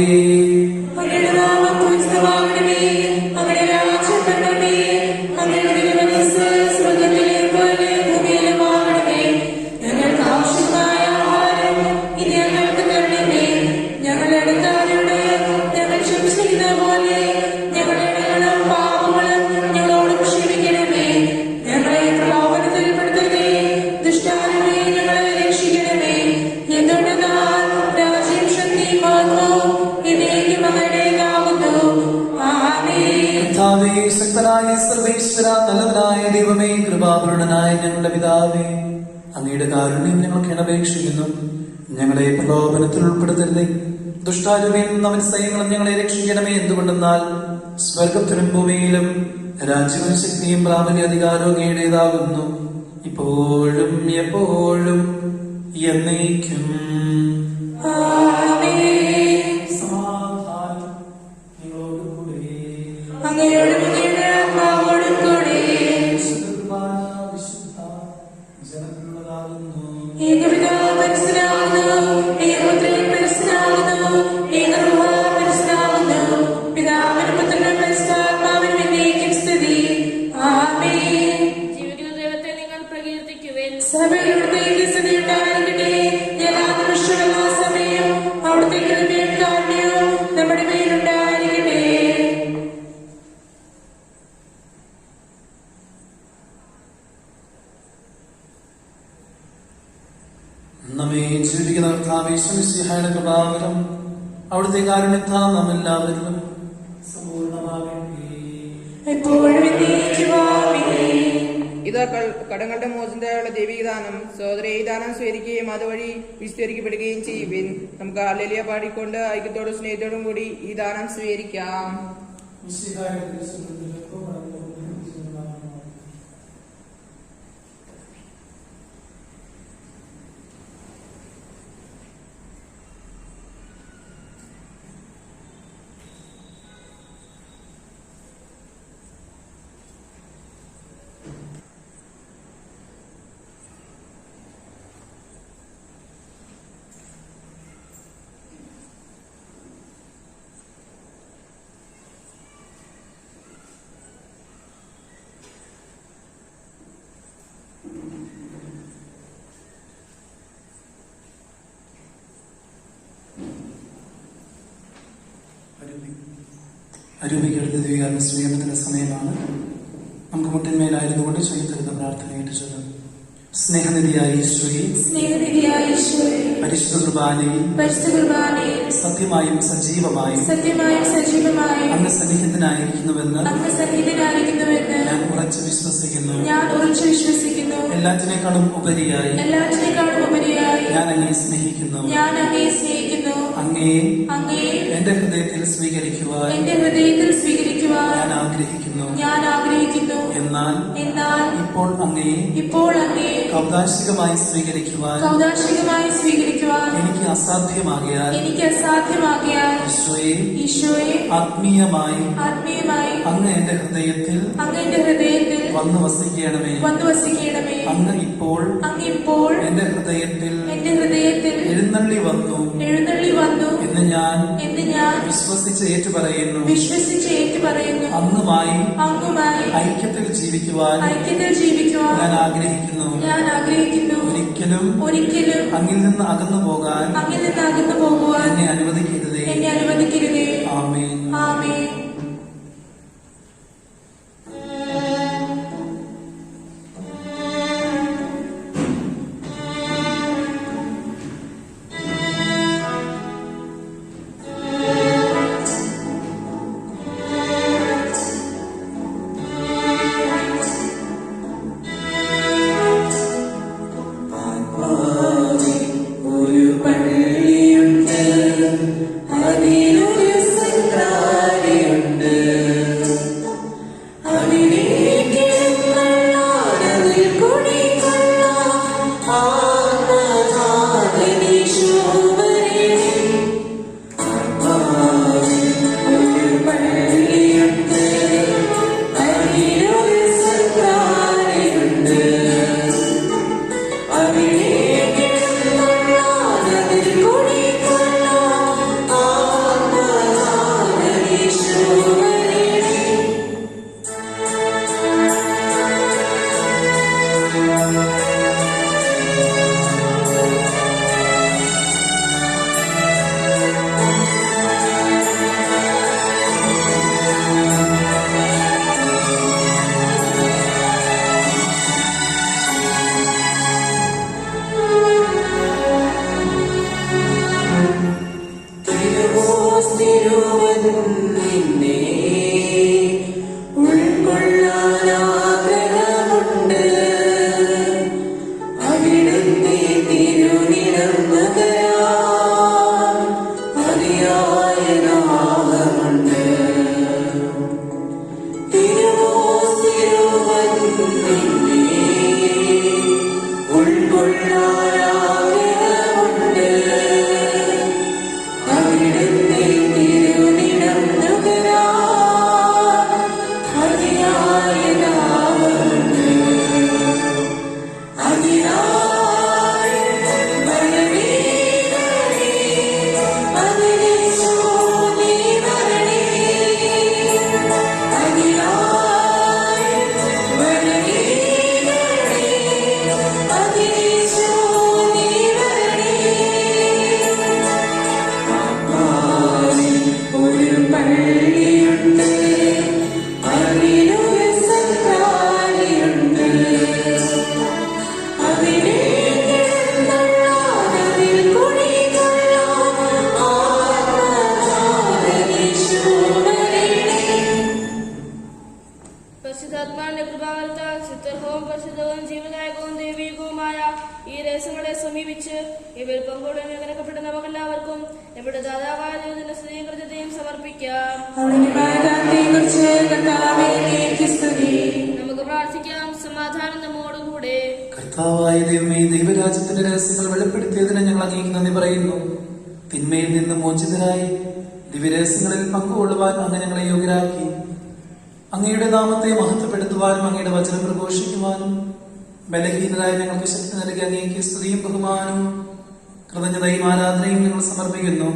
[SPEAKER 2] ശക്തനായ സർവേശ്വര, നല്ലവനായ ദൈവമേ, കൃപാപൂർണനായ ഞങ്ങളുടെ പിതാവേ, അങ്ങയുടെ കാരുണ്യം ഞങ്ങൾക്ക് അപേക്ഷിക്കുന്നു. ഞങ്ങളെ പ്രലോഭനത്തിൽ ഉൾപ്പെടുത്തരുതേ, ദുഷ്ടാരൂപിയിൽ നിന്ന് അവൻ സൈന്യങ്ങളും ഞങ്ങളെ രക്ഷിക്കണമേ. എന്തുകൊണ്ടെന്നാൽ സ്വർഗത്തിലും ഭൂമിയിലും രാജ്യവും ശക്തിയും പ്രാബല്യ അധികാരവും അങ്ങയുടേതാകുന്നു, ഇപ്പോഴും എപ്പോഴും എന്നേക്കും. നമ്മെ ജീവിക്കുന്ന കർത്താവേശ്വരയുടെ കൃപാവരം അവിടുത്തെ കാരുണ്യത്താൽ നാം എല്ലാവരിലും
[SPEAKER 7] ഇതാ കടങ്ങളുടെ മോചനത്തിനുള്ള ദൈവിക ദാനം. സഹോദര, ഈ ദാനം സ്വീകരിക്കുകയും അതുവഴി വിസ്തരിക്കപ്പെടുകയും ചെയ്യുവിൻ. നമുക്ക് ഹല്ലേലൂയ പാടിക്കൊണ്ട് ഐക്യത്തോടും സ്നേഹത്തോടും കൂടി ഈ ദാനം സ്വീകരിക്കാം.
[SPEAKER 2] അരൂപിക്കടുത്ത ദ്വീകാരണ സ്വീകരണത്തിന്റെ സമയമാണ്. നമുക്ക് മുട്ടിന്മേലായിരുന്നുകൊണ്ട് ചെയ്തിരുന്ന പ്രാർത്ഥനയായിട്ട് ചൊല്ലുന്നു. സ്നേഹനിധിയായ ഈശോയെ,
[SPEAKER 3] സ്നേഹനിധിയായ ഈശോയെ,
[SPEAKER 2] പരിശുദ്ധ കുർബാനയിൽ
[SPEAKER 3] പരിശുദ്ധ കുർബാനയിൽ
[SPEAKER 2] സത്യമായും സജീവമായും അങ്ങ് സന്നിഹിതനായിരിക്കുന്നുവെന്ന്
[SPEAKER 3] അങ്ങ് സന്നിഹിതനായിരിക്കുന്നുവെന്ന്
[SPEAKER 2] ഞാൻ ഉറച്ചു വിശ്വസിക്കുന്നു. എല്ലാറ്റിനേക്കാളും ഉപരിയായി ഞാൻ അങ്ങയെ സ്നേഹിക്കുന്നു. അങ്ങയെ എന്റെ ഹൃദയത്തിൽ സ്വീകരിക്കുവാൻ ഞാൻ ആഗ്രഹിക്കുന്നു. എന്നാൽ ഇപ്പോൾ അങ്ങയെ കൗദാശികമായി സ്വീകരിക്കുവാൻ എനിക്ക് അസാധ്യമാകിയാൽ ഈശോയെ ആത്മീയമായി അങ്ങ് എന്റെ ഹൃദയത്തിൽ വന്നു വസിക്കണമേ. അങ്ങ് ഇപ്പോൾ എന്റെ ഹൃദയത്തിൽ എഴുന്നള്ളി വന്നു എന്ന് ഞാൻ വിശ്വസിച്ച് ഏറ്റുപറയുന്നു. അങ്ങുമായി ഐക്യത്തിൽ ജീവിക്കുവാൻ ഞാൻ ആഗ്രഹിക്കുന്നു. ഒരിക്കലും അങ്ങിൽ നിന്ന് അകന്നു പോകാൻ എന്നെ അനുവദിക്കരുതേ. ആമേൻ.
[SPEAKER 6] പരിശുദ്ധാത്മാവിന്റെ കൃപാവരത്താൽ ചിത്രവും പരിശുദ്ധവും ജീവദായകവും ദൈവികവുമായ ഈ രഹസ്യങ്ങളെ സമീപിച്ച് ഇവയിൽ പങ്കുകൊള്ളുവാൻ നിരക്കപ്പെട്ട നമുക്കെല്ലാവർക്കും നമ്മുടെ ദാതാവായ ദൈവത്തിന്റെ സ്തുതിയും കൃത്യതയും സമർപ്പിക്കാം. നമുക്ക് പ്രാർത്ഥിക്കാം. സമാധാനം നമ്മോടുകൂടെ.
[SPEAKER 2] കർത്താവായ ദൈവമേ, ദൈവരാജ്യത്തിന്റെ രഹസ്യങ്ങൾ വെളിപ്പെടുത്തിയതിന് ഞങ്ങൾ അങ്ങേക്ക് നന്ദി പറയുന്നു. തിന്മയിൽ നിന്ന് മോചിതരായി ദിവ്യരഹസ്യങ്ങളിൽ പങ്കുകൊള്ളുവാൻ അങ്ങ് ഞങ്ങളെ യോഗ്യരാക്കി. അങ്ങയുടെ നാമത്തെ മഹത്വപ്പെടുത്തുവാനും അങ്ങയുടെ വചനം പ്രഘോഷിക്കുവാനും ബലഹീനരായ ഞങ്ങൾക്ക് ശക്തി നൽകി അങ്ങേക്ക് സ്തുതിയും ബഹുമാനവും കൃതജ്ഞതയും ആരാധനയും ഞങ്ങൾ സമർപ്പിക്കുന്നു.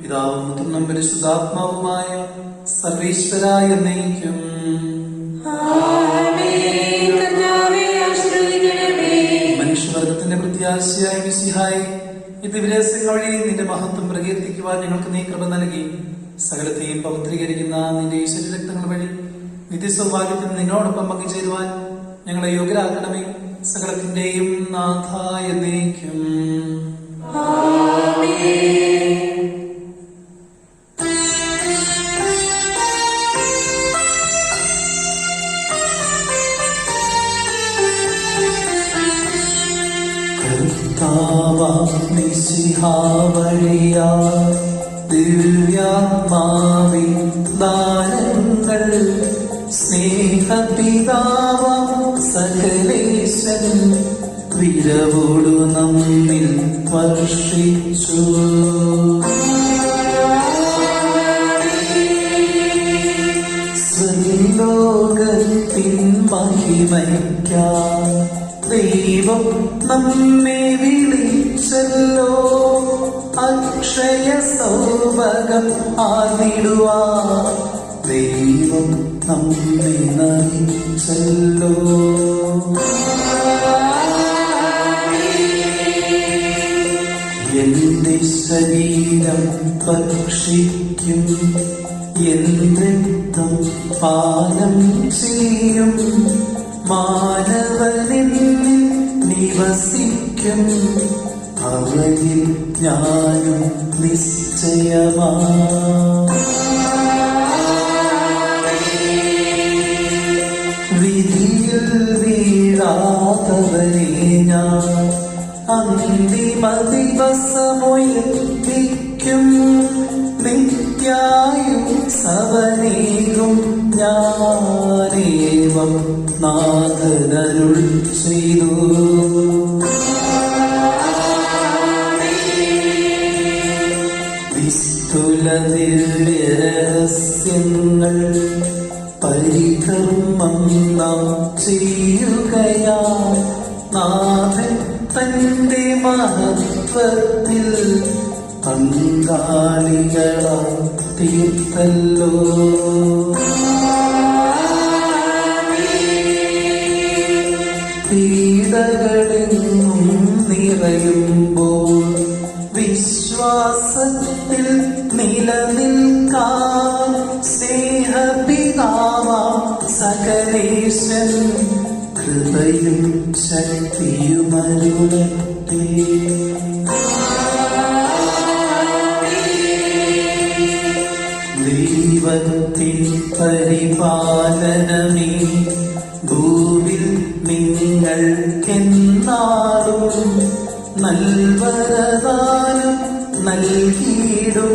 [SPEAKER 2] പിതാവും പുത്രനും പരിശുദ്ധാത്മാവുമായ സർവീശ്വരായ എന്നേക്കും. മനുഷ്യവർഗത്തിന്റെ പ്രത്യാശയായ മിശിഹായി ഈ ദിവ്യരഹസ്യങ്ങൾ വഴി നിന്റെ മഹത്വം പ്രകീർത്തിക്കുവാൻ ഞങ്ങൾക്ക് നീ കൃപ നൽകി. സകലത്തെയും പവിത്രീകരിക്കുന്ന നിന്റെ ഈശ്വര രക്തങ്ങൾ വഴി നിത്യസൗഭാഗ്യത്തിൽ നിന്നോടൊപ്പം പങ്കുചേരുവാൻ ഞങ്ങളെ യോഗ്യരാക്കണമേ. സകലത്തിന്റെയും നാഥായ എന്നേക്കും. മിശിഹാവഴിയാ ദിവ്യാത്മാവിൻ ദാനങ്ങൾ സ്നേഹപിതാവാം സകലേശൻ വിരവോടു നമ്മിൽ വർഷിച്ചു. സ്വർലോകത്തിൻ മഹിമയ്ക്കായി ദൈവം നമ്മെ വിളിച്ചല്ലോ. അക്ഷയ സൗഭകം ആർന്നിടുവാൻ ദൈവം നമ്മെ നയിച്ചല്ലോ. എന്റെ ശരീരം ഭക്ഷിക്കും, എന്റെ രക്തം പാനം ചെയ്യും, മാനവനിൽ നിവസിക്കും, അവനിൽ ഞാനും നിശ്ചയമാ. വിധിയിൽ വീഴാത്തവനെ ഞാൻ അന്തിമ ദിവസമൊയർപ്പിക്കും. നിത്യായുസ്സവനേകും ഞാനേവം നാഥനരുൾ ചെയ്തു. വിസ്തുല ദിവ്യരഹസ്യങ്ങൾ പരികർമ്മം നാം ചെയ്യുകയാ. നാഥൻ തന്റെ മഹത്വത്തിൽ പങ്കാളികളായി തീർത്തല്ലോ. പീഡകളെങ്ങും നിറയുമ്പോൾ വിശ്വാസത്തിൽ നിലനിൽക്കാൻ സ്നേഹപിതാവാം സകലേശൻ കൃപയും ശക്തിയുമരുളട്ടെ. ദൈവത്തിൻ പരിപാലനമേ ഭൂവിൽ നിങ്ങൾക്കെന്നാളും നൽവരദാനം നൽകിയിടും.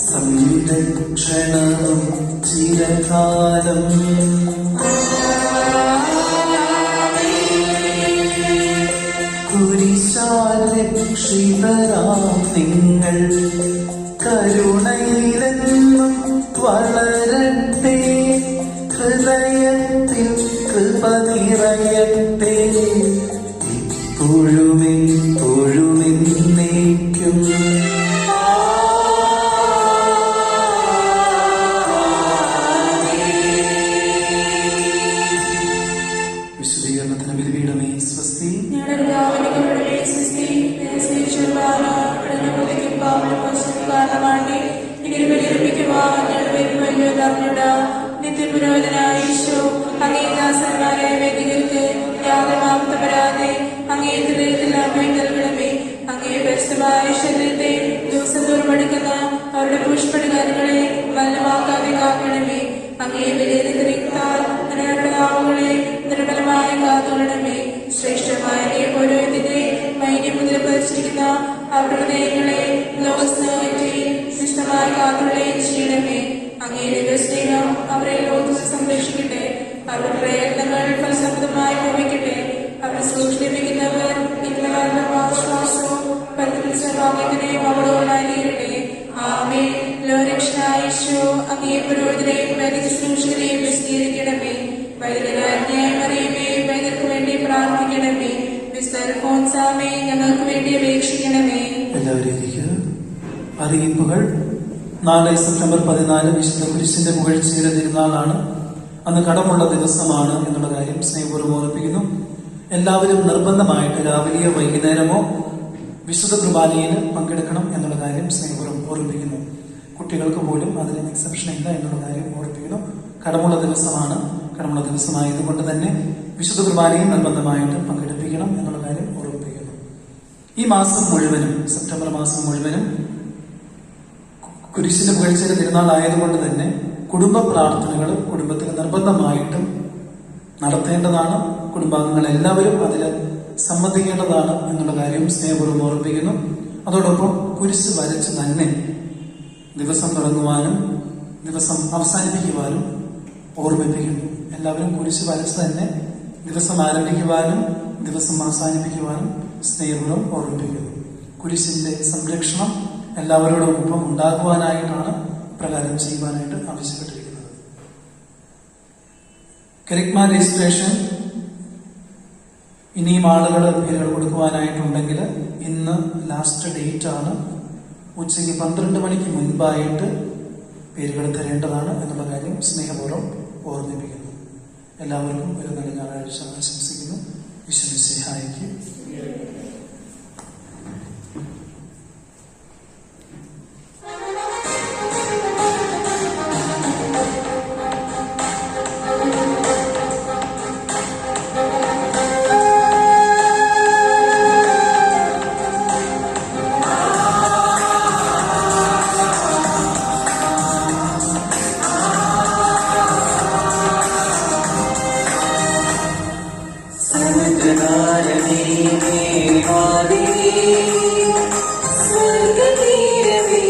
[SPEAKER 2] സംരക്ഷണവും ചിരകാലം. കുരിശാൽ രക്ഷിതരാം നിങ്ങൾ കരുണയിലെന്നും വളരട്ടെ. ഹൃദയത്തിൽ കൃപ നിറയട്ടെ. ഇപ്പോഴും എപ്പോഴും എന്നേക്കും. വിശുദ്ധീകരണത്തിന് ബലിപീഠമേ സ്വസ്തി.
[SPEAKER 3] നിത്യപുരോഹിതനായ ഈശോ അങ്ങേ ദാസന്മാരെ വേദികൾക്ക് യാഗമാകുത്തപ്പെടാതെ അങ്ങേ ഹൃദയത്തിൽ അമ്മ നൽകണമേ. അങ്ങേ പരിശുദ്ധമായ ശരീരത്തെ ദിവസം തോറും എടുക്കുന്ന അവരുടെ പുഷ്പടികാരങ്ങളെ മലിനമാക്കാതെ കാക്കണമേ. അങ്ങേ വിലയിരുത്താൽ അവരുടെ നാവുകളെ നിർമ്മലമായി കാത്തുകൊള്ളണമേ. ശ്രേഷ്ഠമായ പുരോഹിതന്റെ മൈന്യം മുതൽ പതിച്ചിരിക്കുന്ന അവരുടെ ഹൃദയങ്ങളെ ലോകസ്നേഹത്തെ ശിഷ്ടമായി കാത്തുകൊള്ളുകയും ചെയ്യണമേ. അങ്ങയുടെ സ്നേഹം അവരെ ലോകത്തിൽ സംരക്ഷിക്കട്ടെ. അവരുടെ പ്രയത്നങ്ങൾ ഫലസമൃദ്ധമായി ഭവിക്കട്ടെ. അവരെ സൂക്ഷിപ്പിക്കുന്നവർ ശ്വാസവും ഭാഗ്യത്തിനെയും അവളോടായി തീരട്ടെ. ആമേൻ. ലോകരക്ഷനായ ഈശോ അങ്ങേ പുരോഹിതരെയും വൈദിക ശുശ്രൂഷകരെയും വിശദീകരിക്കണമേ. വൈദികരാജ്ഞയമറിയമേ വൈദ്യർക്ക് വേണ്ടി പ്രാർത്ഥിക്കണമേ. മിസ്റ്റർ ഫോൻസാമേ ഞങ്ങൾക്ക് വേണ്ടി അപേക്ഷിക്കണമേ.
[SPEAKER 2] എല്ലാവരും അറിയിപ്പുകൾ. നാളെ സെപ്റ്റംബർ 14 വിശുദ്ധ കുരിശിന്റെ പുകഴ്ചയുടെ തിരുനാളാണ്. അന്ന് കടമുള്ള ദിവസമാണ് എന്നുള്ള കാര്യം സ്നേഹപൂർവ്വം ഓർമ്മിപ്പിക്കുന്നു. എല്ലാവരും നിർബന്ധമായിട്ട് രാവിലെയോ വൈകുന്നേരമോ വിശുദ്ധ കുർബാനയിൽ പങ്കെടുക്കണം എന്നുള്ള കാര്യം സ്നേഹപൂർവ്വം ഓർമ്മിപ്പിക്കുന്നു. കുട്ടികൾക്ക് പോലും അതിന് എക്സെപ്ഷൻ ഇല്ല എന്നുള്ള കാര്യം ഓർമ്മിപ്പിക്കുന്നു. കടമുള്ള ദിവസമാണ്. കടമുള്ള ദിവസമായതുകൊണ്ട് തന്നെ വിശുദ്ധ കുർബാനയും നിർബന്ധമായിട്ട് പങ്കെടുപ്പിക്കണം എന്നുള്ള കാര്യം ഓർമ്മിപ്പിക്കുന്നു. ഈ മാസം മുഴുവനും, സെപ്റ്റംബർ മാസം മുഴുവനും കുരിശിന്റെ പുകഴ്ചയുടെ തിരുനാളായതുകൊണ്ട് തന്നെ കുടുംബ പ്രാർത്ഥനകൾ കുടുംബത്തിൽ നിർബന്ധമായിട്ടും നടത്തേണ്ടതാണ്. കുടുംബാംഗങ്ങൾ എല്ലാവരും അതിൽ സംബന്ധിക്കേണ്ടതാണ് എന്നുള്ള കാര്യം സ്നേഹപൂർവ്വം ഓർമ്മിപ്പിക്കുന്നു. അതോടൊപ്പം കുരിശ് വരച്ച് തന്നെ ദിവസം തുടങ്ങുവാനും ദിവസം അവസാനിപ്പിക്കുവാനും ഓർമ്മിപ്പിക്കുന്നു. എല്ലാവരും കുരിശ് വരച്ച് തന്നെ ദിവസം ആരംഭിക്കുവാനും ദിവസം അവസാനിപ്പിക്കുവാനും സ്നേഹപൂർവ്വം ഓർമ്മിപ്പിക്കുന്നു. കുരിശിന്റെ സംരക്ഷണം എല്ലാവരോടൊപ്പം ഉണ്ടാകുവാനായിട്ടാണ് പ്രകാരം ചെയ്യുവാനായിട്ട് ആവശ്യപ്പെട്ടിരിക്കുന്നത്. കെരിഗ്മ രജിസ്ട്രേഷൻ ഇനിയും ആളുകൾ പേരുകൾ കൊടുക്കുവാനായിട്ടുണ്ടെങ്കിൽ ഇന്ന് ലാസ്റ്റ് ഡേറ്റ് ആണ്. ഉച്ചയ്ക്ക് 12 മണിക്ക് മുൻപായിട്ട് പേരുകൾ തരേണ്ടതാണ് എന്നുള്ള കാര്യം സ്നേഹപൂർവ്വം ഓർമ്മിപ്പിക്കുന്നു. എല്ലാവർക്കും ഒരു നല്ല ഞായറാഴ്ച ആശംസിക്കുന്നു. ഈശ്വരസിഹായിക്ക്
[SPEAKER 3] സ്വർഗ്ഗതീരമേ